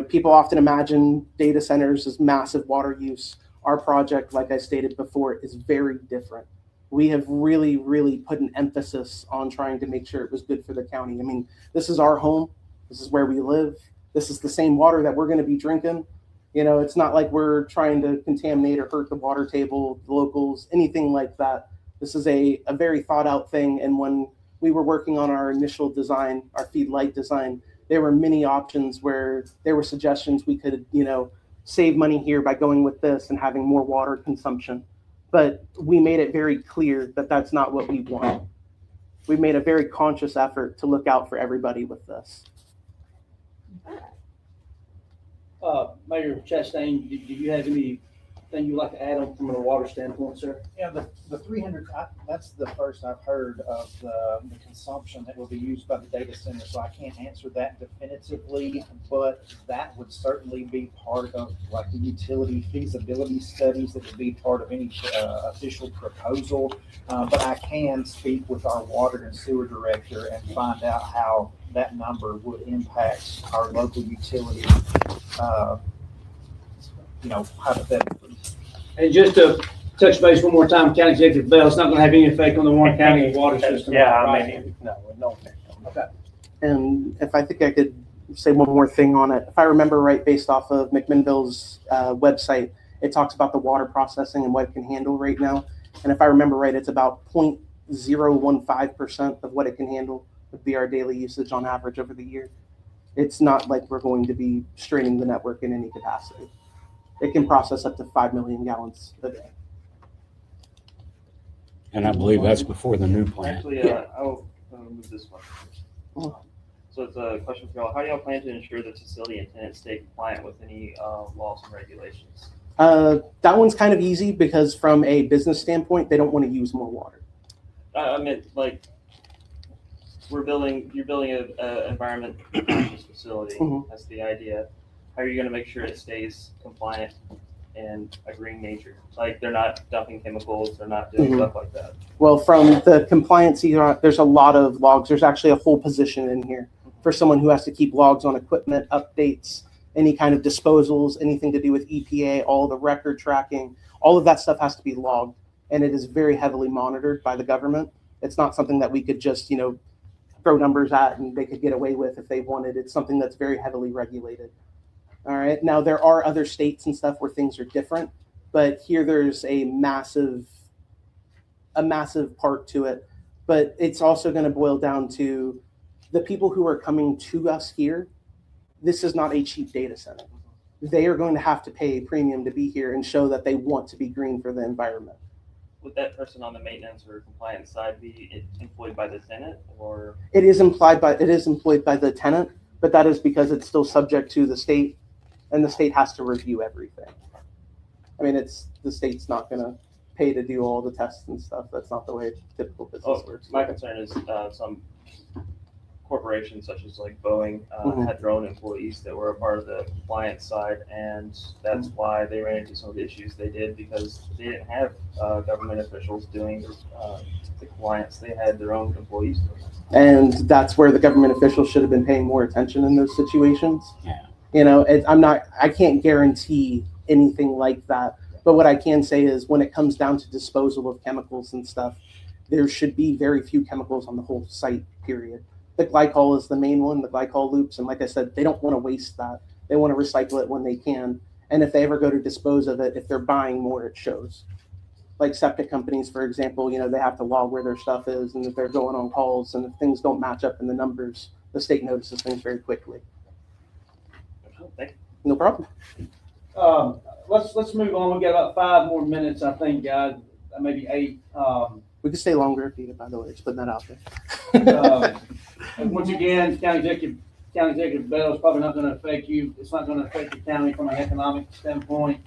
People often imagine data centers as massive water use. Our project, like I stated before, is very different. We have really, really put an emphasis on trying to make sure it was good for the county. I mean, this is our home. This is where we live. This is the same water that we're going to be drinking. It's not like we're trying to contaminate or hurt the water table, the locals, anything like that. This is a very thought out thing. And when we were working on our initial design, our feed light design, there were many options where there were suggestions we could, save money here by going with this and having more water consumption. But we made it very clear that that's not what we want. We made a very conscious effort to look out for everybody with this. Mayor Chastain, do you have anything you'd like to add on from a water standpoint, sir? Yeah, the 300, that's the first I've heard of the consumption that will be used by the data center, so I can't answer that definitively, but that would certainly be part of the utility feasibility studies that would be part of any official proposal. But I can speak with our water and sewer director and find out how that number would impact our local utility, hypothetically. And just to touch base one more time, County Executive Bell, it's not going to have any effect on the Warren County water system. Yeah, right? no effect on it. Okay. And if I think I could say one more thing on it, if I remember right, based off of McMinnville's website, it talks about the water processing and what it can handle right now. And if I remember right, it's about 0.015% of what it can handle would be our daily usage on average over the year. It's not like we're going to be straining the network in any capacity. It can process up to 5 million gallons a day. And I believe that's before the new plant. Actually, I'll move this one first. So it's a question for y'all. How do y'all plan to ensure the facility and tenants stay compliant with any laws and regulations? That one's kind of easy because from a business standpoint, they don't want to use more water. I meant you're building an environment conscious facility. Mhm. That's the idea. How are you going to make sure it stays compliant and a green nature? Like they're not dumping chemicals, they're not doing stuff like that. Well, from the compliance, there's a lot of logs. There's actually a whole position in here for someone who has to keep logs on equipment updates, any kind of disposals, anything to do with EPA, all the record tracking, all of that stuff has to be logged. and it is very heavily monitored by the government. It's not something that we could just, throw numbers at and they could get away with if they wanted. It's something that's very heavily regulated. All right. Now there are other states and stuff where things are different, but here there's a massive part to it. But it's also going to boil down to the people who are coming to us here. This is not a cheap data center. They are going to have to pay a premium to be here and show that they want to be green for the environment. Would that person on the maintenance or compliance side be employed by the tenant, or? It is employed by the tenant, but that is because it's still subject to the state, and the state has to review everything. I mean, the state's not going to pay to do all the tests and stuff. That's not the way typical business works. My concern is some corporations such as like Boeing had their own employees that were a part of the compliance side, and that's why they ran into some of the issues they did, because they didn't have government officials doing the compliance. They had their own employees doing it. And that's where the government officials should have been paying more attention in those situations. Yeah. I can't guarantee anything like that. But what I can say is when it comes down to disposal of chemicals and stuff, there should be very few chemicals on the whole site, period. The glycol is the main one, the glycol loops. And like I said, they don't want to waste that. They want to recycle it when they can. And if they ever go to dispose of it, if they're buying more, it shows. Like septic companies, for example, they have to log where their stuff is, and if they're going on calls and if things don't match up in the numbers, the state notices things very quickly. Thank you. No problem. Let's move on. We've got about 5 more minutes, I think, guys, maybe 8. We could stay longer if needed, by the way, just putting that out there. And once again, County Executive Bell is probably not going to affect you. It's not going to affect the county from an economic standpoint.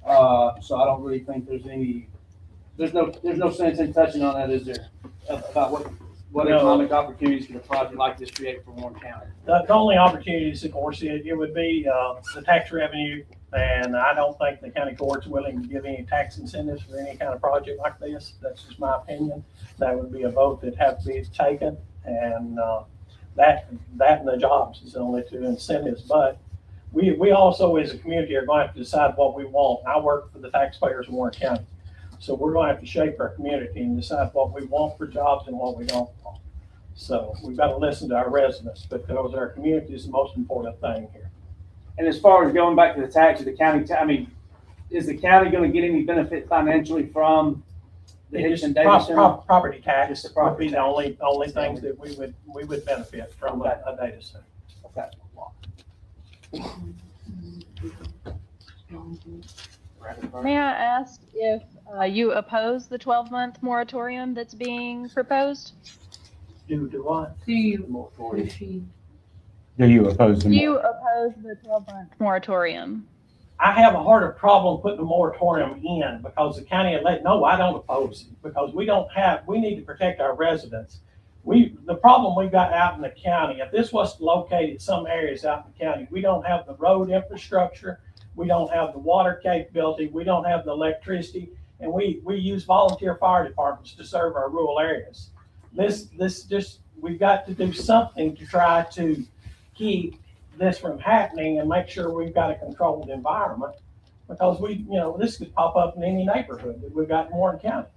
So I don't really think there's no sense in touching on that, is there? About what economic opportunities could a project like this create for Warren County? The only opportunities, of course, it would be the tax revenue, and I don't think the county court's willing to give any tax incentives for any kind of project like this. That's just my opinion. That would be a vote that have to be taken, and that and the jobs is the only 2 incentives. But we also, as a community, are going to have to decide what we want. I work for the taxpayers in Warren County, so we're going to have to shape our community and decide what we want for jobs and what we don't want. So we've got to listen to our residents, because our community is the most important thing here. And as far as going back to the taxes, the county, is the county going to get any benefit financially from the Hickson data center? Property tax Just the property would be the only things that we would benefit from a data center. Okay. May I ask if you oppose the 12-month moratorium that's being proposed? Do what? Do you? Do you oppose Do the you oppose the 12-month moratorium? I have a harder problem putting a moratorium in, because the county no, I don't oppose it, because we need to protect our residents. The problem we've got out in the county, if this was located some areas out in the county, we don't have the road infrastructure, we don't have the water capability, we don't have the electricity, and we use volunteer fire departments to serve our rural areas. We've got to do something to try to keep this from happening and make sure we've got a controlled environment, because this could pop up in any neighborhood that we've got in Warren County.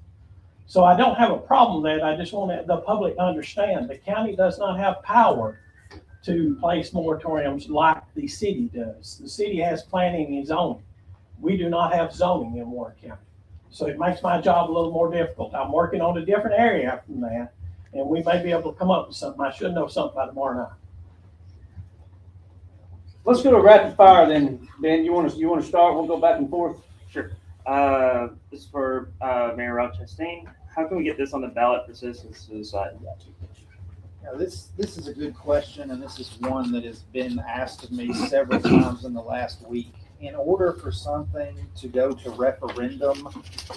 So I don't have a problem with that. I just want the public to understand the county does not have power to place moratoriums like the city does. The city has planning and zoning. We do not have zoning in Warren County. So it makes my job a little more difficult. I'm working on a different area from that, and we may be able to come up with something. I should know something by tomorrow night. Let's go to rapid fire then. Ben, you want to start? We'll go back and forth. Sure. This is for Mayor Ralph Chastain. How can we get this on the ballot for citizens to decide? Now, this is a good question, and this is one that has been asked of me several times in the last week. In order for something to go to referendum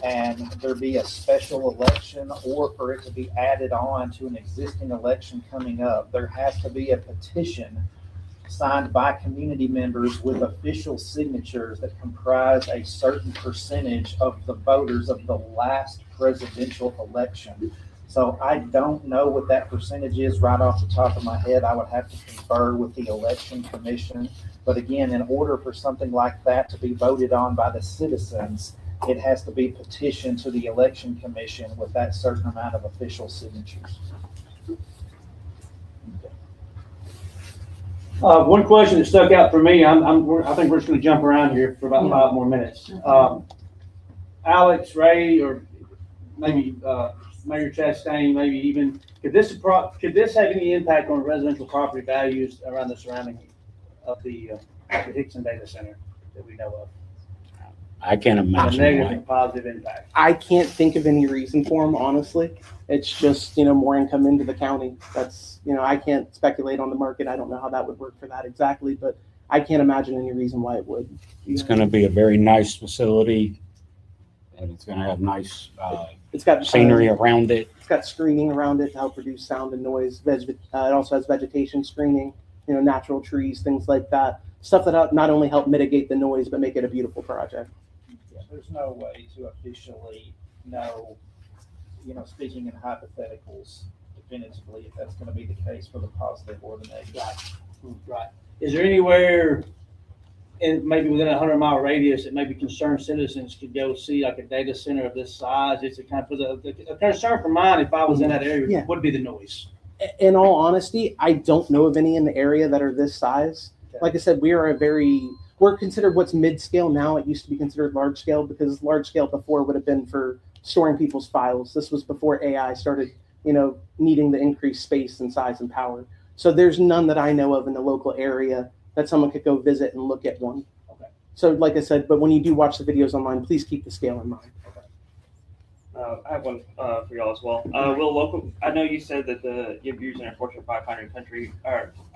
and there be a special election, or for it to be added on to an existing election coming up, there has to be a petition signed by community members with official signatures that comprise a certain percentage of the voters of the last presidential election. So I don't know what that percentage is right off the top of my head. I would have to confer with the election commission. But again, in order for something like that to be voted on by the citizens, it has to be petitioned to the election commission with that certain amount of official signatures. One question that stuck out for me, I think we're just gonna jump around here for about 5 more minutes. Alex, Ray, or maybe, Mayor Chastain, maybe even, could this have any impact on residential property values around the surrounding of the Hickson data center that we know of? I can't A imagine negative why. and positive impact. I can't think of any reason for them, honestly. It's just, more income into the county. That's, I can't speculate on the market. I don't know how that would work for that exactly, but I can't imagine any reason why it would. It's going to be a very nice facility, and it's going to have nice It's got scenery around it. It's got screening around it to help reduce sound and noise. It also has vegetation screening, natural trees, things like that. Stuff that not only help mitigate the noise, but make it a beautiful project. Yeah, there's no way to officially know, speaking in hypotheticals definitively, if that's going to be the case for the positive or the negative. Right. Is there anywhere maybe within a 100-mile radius that maybe concerned citizens could go see like a data center of this size? It's a kind of a concern for mine if I was in that area would be the noise. In all honesty, I don't know of any in the area that are this size. Okay. Like I said, we're considered what's mid-scale now. It used to be considered large scale because large scale before would have been for storing people's files. This was before AI started, needing the increased space and size and power. So there's none that I know of in the local area that someone could go visit and look at one. Okay. So like I said, but when you do watch the videos online, please keep the scale in mind. I have one for y'all as well. I know you said that you're using a Fortune 500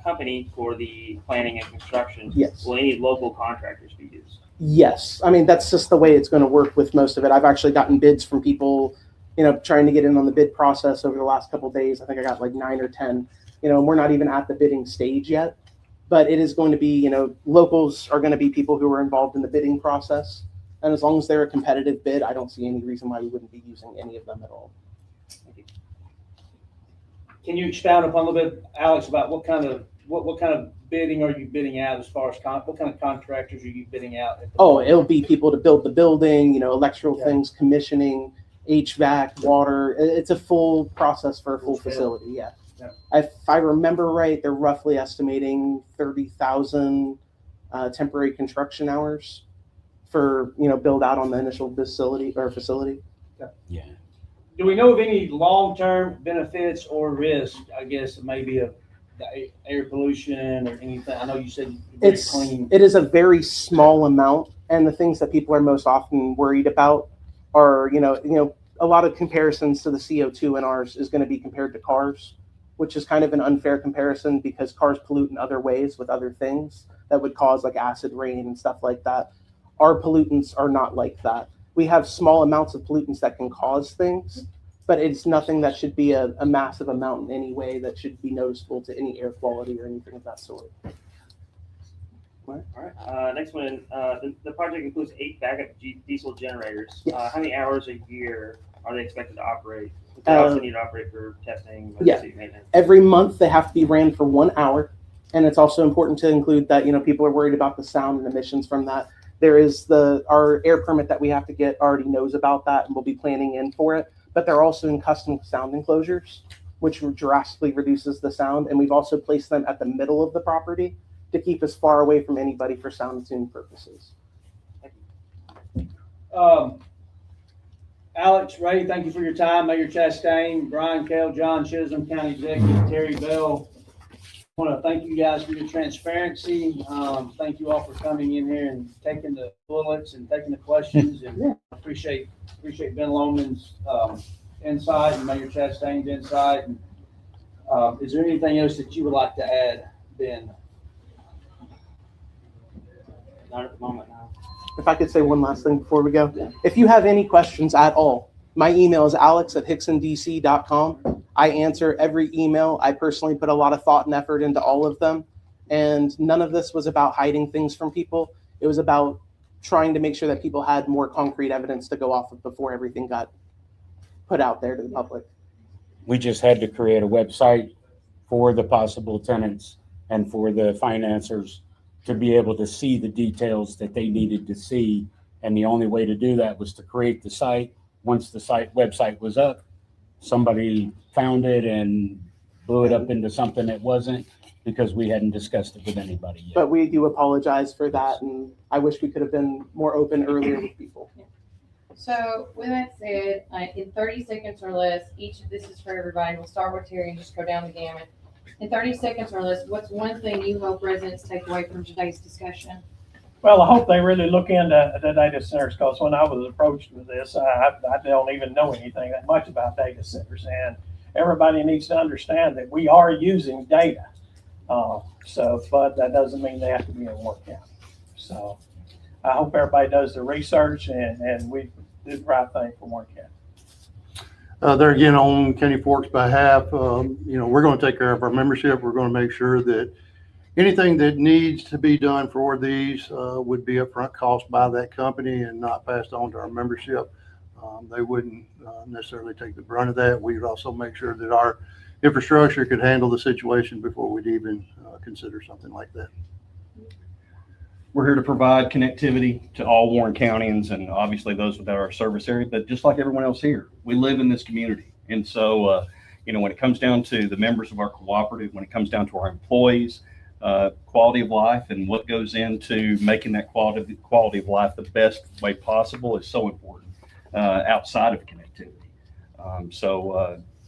company for the planning and construction. Yes. Will any local contractors be used? Yes. I mean, that's just the way it's going to work with most of it. I've actually gotten bids from people, trying to get in on the bid process over the last couple of days. I think I got like 9 or 10, and we're not even at the bidding stage yet, but it is going to be, locals are going to be people who are involved in the bidding process. And as long as they're a competitive bid, I don't see any reason why we wouldn't be using any of them at all. Can you expound upon a little bit, Alex, about what kind of bidding are you bidding out as far as what kind of contractors are you bidding out? It'll be people to build the building, electrical Yeah. things, commissioning, HVAC, water. It's a full process for a full Full scale. facility. Yeah. Yeah. If I remember right, they're roughly estimating 30,000 temporary construction hours for build out on the initial facility. Yeah. Do we know of any long-term benefits or risk, I guess, maybe of the air pollution or anything? I know you said very clean. It is a very small amount, and the things that people are most often worried about are a lot of comparisons to the CO2 in ours is going to be compared to cars, which is kind of an unfair comparison because cars pollute in other ways with other things that would cause like acid rain and stuff like that. Our pollutants are not like that. We have small amounts of pollutants that can cause things, but it's nothing that should be a massive amount in any way that should be noticeable to any air quality or anything of that sort. All right. Next one. The project includes 8 backup diesel generators. Yes. How many hours a year are they expected to operate? They also need to operate for testing, emergency maintenance. Every month they have to be ran for 1 hour, and it's also important to include that people are worried about the sound and emissions from that. There is our air permit that we have to get already knows about that, and we'll be planning in for it. But they're also in custom sound enclosures, which drastically reduces the sound. And we've also placed them at the middle of the property to keep us far away from anybody for sound and tuning purposes. Alex, Ray, thank you for your time. Mayor Chastain, Brian Kell, John Chisholm, County Executive, Terry Bell. I want to thank you guys for your transparency. Thank you all for coming in here and taking the bullets and taking the questions. And appreciate Ben Loman's insight and Mayor Chastain's insight. And, is there anything else that you would like to add, Ben? Not at the moment, no. If I could say one last thing before we go. If you have any questions at all, my email is alex@hicksondc.com. I answer every email. I personally put a lot of thought and effort into all of them. And none of this was about hiding things from people. It was about trying to make sure that people had more concrete evidence to go off of before everything got put out there to the public. We just had to create a website for the possible tenants and for the financiers to be able to see the details that they needed to see And the only way to do that was to create the site. Once the website was up, somebody found it and blew it up into something it wasn't, because we hadn't discussed it with anybody yet. But we do apologize for that, and I wish we could have been more open earlier with people. So with that said, in 30 seconds or less, each of this is for everybody. We'll start with Terry and just go down the gamut. In 30 seconds or less, what's one thing you hope residents take away from today's discussion? Well, I hope they really look into the data centers, because when I was approached with this, I don't even know anything that much about data centers, and everybody needs to understand that we are using data. But that doesn't mean they have to be in Warren County. So I hope everybody does the research and we do the right thing for Warren County. There again, on County Fork's behalf, we're going to take care of our membership. We're going to make sure that anything that needs to be done for these would be upfront cost by that company and not passed on to our membership. They wouldn't necessarily take the brunt of that. We would also make sure that our infrastructure could handle the situation before we'd even consider something like that. We're here to provide connectivity to all Warren Countyans and obviously those within our service area, but just like everyone else here, we live in this community. And so, when it comes down to the members of our cooperative, when it comes down to our employees, quality of life and what goes into making that quality of life the best way possible is so important outside of connectivity.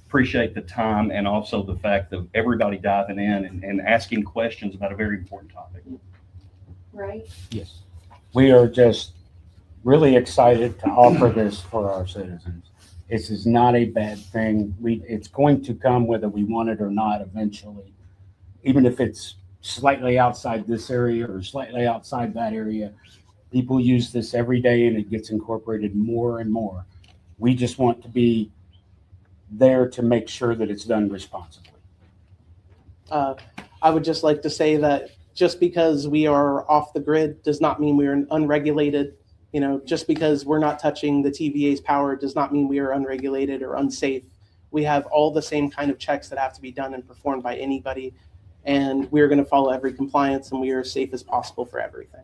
Appreciate the time and also the fact of everybody diving in and asking questions about a very important topic. Right? Yes. We are just really excited to offer this for our citizens. This is not a bad thing. It's going to come whether we want it or not eventually. Even if it's slightly outside this area or slightly outside that area, people use this every day and it gets incorporated more and more. We just want to be there to make sure that it's done responsibly. I would just like to say that just because we are off the grid does not mean we're unregulated. Just because we're not touching the TVA's power does not mean we are unregulated or unsafe. We have all the same kind of checks that have to be done and performed by anybody. And we're going to follow every compliance, and we are as safe as possible for everything.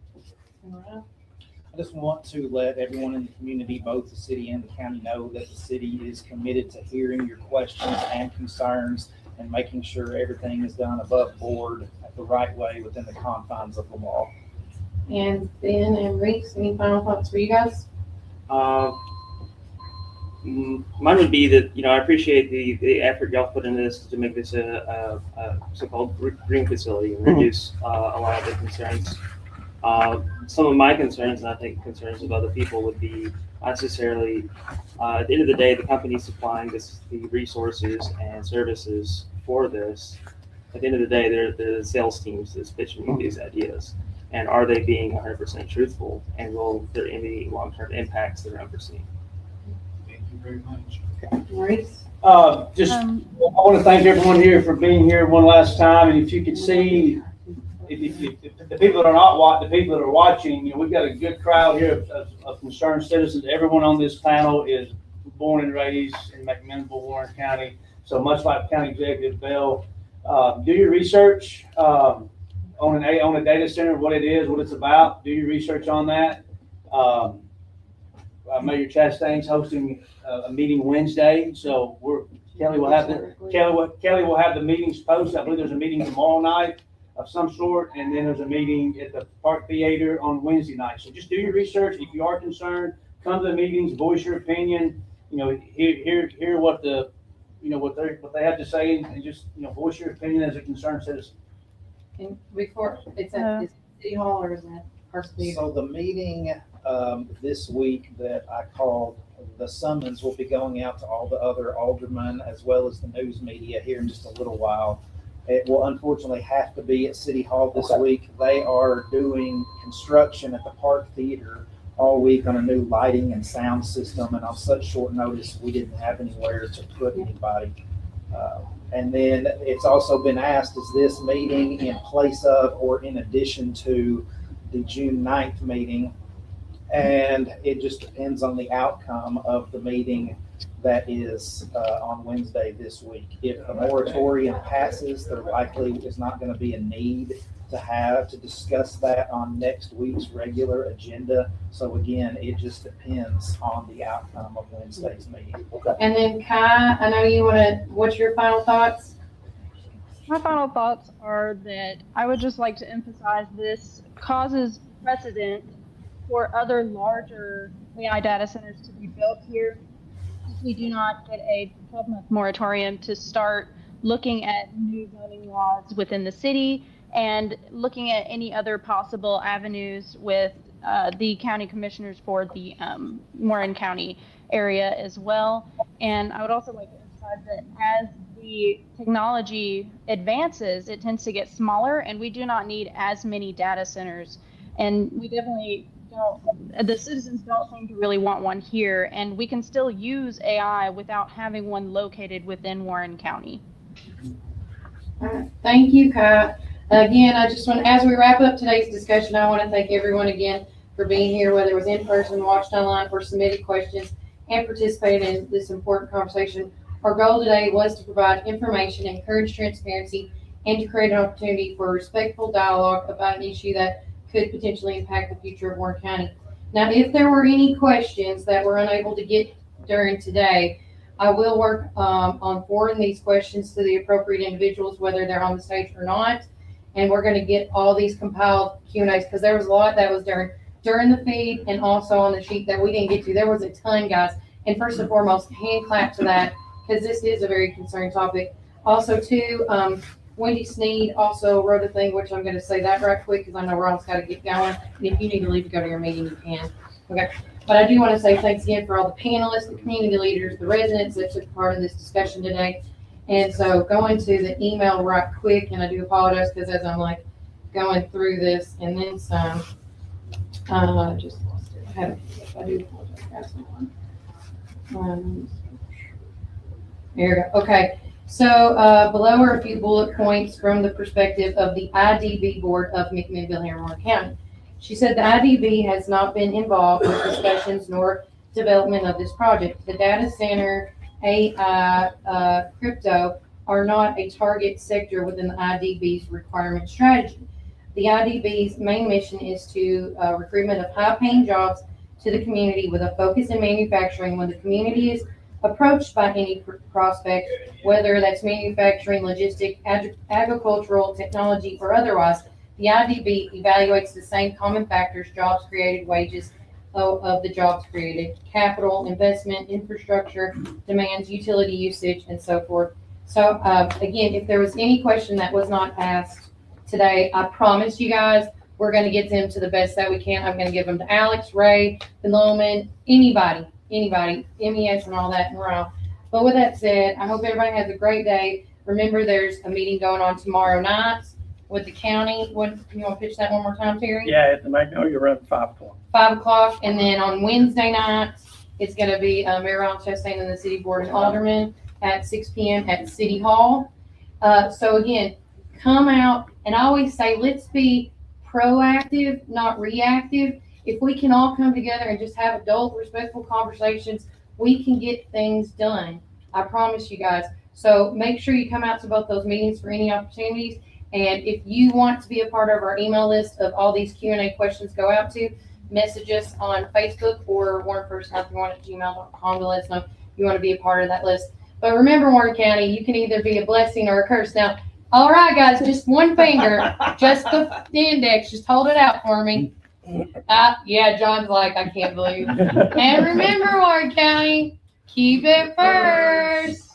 I just want to let everyone in the community, both the city and the county, know that the city is committed to hearing your questions and concerns and making sure everything is done above board the right way within the confines of the law. And Ben and Reese, any final thoughts for you guys? Mine would be that, I appreciate the effort y'all put into this to make this a so-called green facility and reduce a lot of the concerns. Some of my concerns, and I think concerns of other people, would be not necessarily, at the end of the day, the company supplying the resources and services for this. At the end of the day, they're the sales teams that's pitching these ideas. And are they being 100% truthful? And will there be any long-term impacts that are unforeseen? Thank you very much. Maurice? I want to thank everyone here for being here one last time. And if you could see, if the people that are not the people that are watching, we've got a good crowd here of concerned citizens. Everyone on this panel is born and raised in McMinnville, Warren County. So much like County Executive Bell, do your research on a data center, what it is, what it's about. Do your research on that. Mayor Chastain's hosting a meeting Wednesday, so Kelly will have the meetings posted. I believe there's a meeting tomorrow night of some sort, and then there's a meeting at the Park Theater on Wednesday night. So just do your research. If you are concerned, come to the meetings, voice your opinion. Hear what what they have to say, and just voice your opinion as a concerned citizen. And before, is it City Hall or is that Park Theater? So the meeting this week that I called, the summons will be going out to all the other aldermen as well as the news media here in just a little while. It will unfortunately have to be at City Hall this week. They are doing construction at the Park Theater all week on a new lighting and sound system, and on such short notice, we didn't have anywhere to put anybody. And then it's also been asked, is this meeting in place of or in addition to the June 9th meeting? And it just depends on the outcome of the meeting that is on Wednesday this week. If the moratorium passes, there likely is not going to be a need to discuss that on next week's regular agenda. So again, it just depends on the outcome of Wednesday's meeting. And then Kai, I know you what's your final thoughts? My final thoughts are that I would just like to emphasize this causes precedent for other larger AI data centers to be built here. If we do not get a 12-month moratorium to start looking at new zoning laws within the city and looking at any other possible avenues with the county commissioners for the Warren County area as well. And I would also like to emphasize that as the technology advances, it tends to get smaller, and we do not need as many data centers. And we definitely don't, the citizens don't seem to really want one here, and we can still use AI without having one located within Warren County. All right. Thank you, Kai. Again, I just want, as we wrap up today's discussion, I want to thank everyone again for being here, whether it was in person, watched online, or submitted questions and participated in this important conversation. Our goal today was to provide information, encourage transparency, and to create an opportunity for respectful dialogue about an issue that could potentially impact the future of Warren County. Now, if there were any questions that we're unable to get during today, I will work on forwarding these questions to the appropriate individuals, whether they're on the stage or not. And we're going to get all these compiled Q&As, because there was a lot that was during the feed and also on the sheet that we didn't get to. There was a ton, guys. And first and foremost, hand clap to that, because this is a very concerning topic. Also, too, Wendy Sneed also wrote a thing, which I'm going to say that right quick, because I know we're almost got to get going. And if you need to leave to go to your meeting, you can. Okay. But I do want to say thanks again for all the panelists, the community leaders, the residents that took part in this discussion today. And so going to the email right quick, and I do apologize because as I'm like going through this and then some, I just lost it. I do apologize. I have someone. There we go. Okay. So below are a few bullet points from the perspective of the IDB board of McMinnville here in Warren County. She said the IDB has not been involved with discussions nor development of this project. The data center, AI, crypto are not a target sector within the IDB's requirement strategy. The IDB's main mission is to recruitment of high-paying jobs to the community with a focus in manufacturing. When the community is approached by any prospect, whether that's manufacturing, logistics, agricultural, technology, or otherwise, the IDB evaluates the same common factors: jobs created, wages of the jobs created, capital, investment, infrastructure, demands, utility usage, and so forth. So again, if there was any question that was not asked today, I promise you guys, we're going to get them to the best that we can. I'm going to give them to Alex, Ray, Ben Loman, anybody, MES and all that in a row. But with that said, I hope everybody has a great day. Remember, there's a meeting going on tomorrow night with the county. What, you want to pitch that one more time, Terry? Yeah, at the Magnolia Road, 5 o'clock. 5 o'clock. And then on Wednesday night, it's going to be Mayor Ron Chastain and the City Board and Aldermen at 6 p.m. at City Hall. So again, come out, and I always say, let's be proactive, not reactive. If we can all come together and just have adult, respectful conversations, we can get things done. I promise you guys. So make sure you come out to both those meetings for any opportunities. And if you want to be a part of our email list of all these Q&A questions go out to, message us on Facebook or warrenfirst931@gmail.com to let us know you want to be a part of that list. But remember, Warren County, you can either be a blessing or a curse. Now, all right, guys, just one finger, just the index, just hold it out for me. Yeah, John's like, I can't believe. And remember, Warren County, keep it first.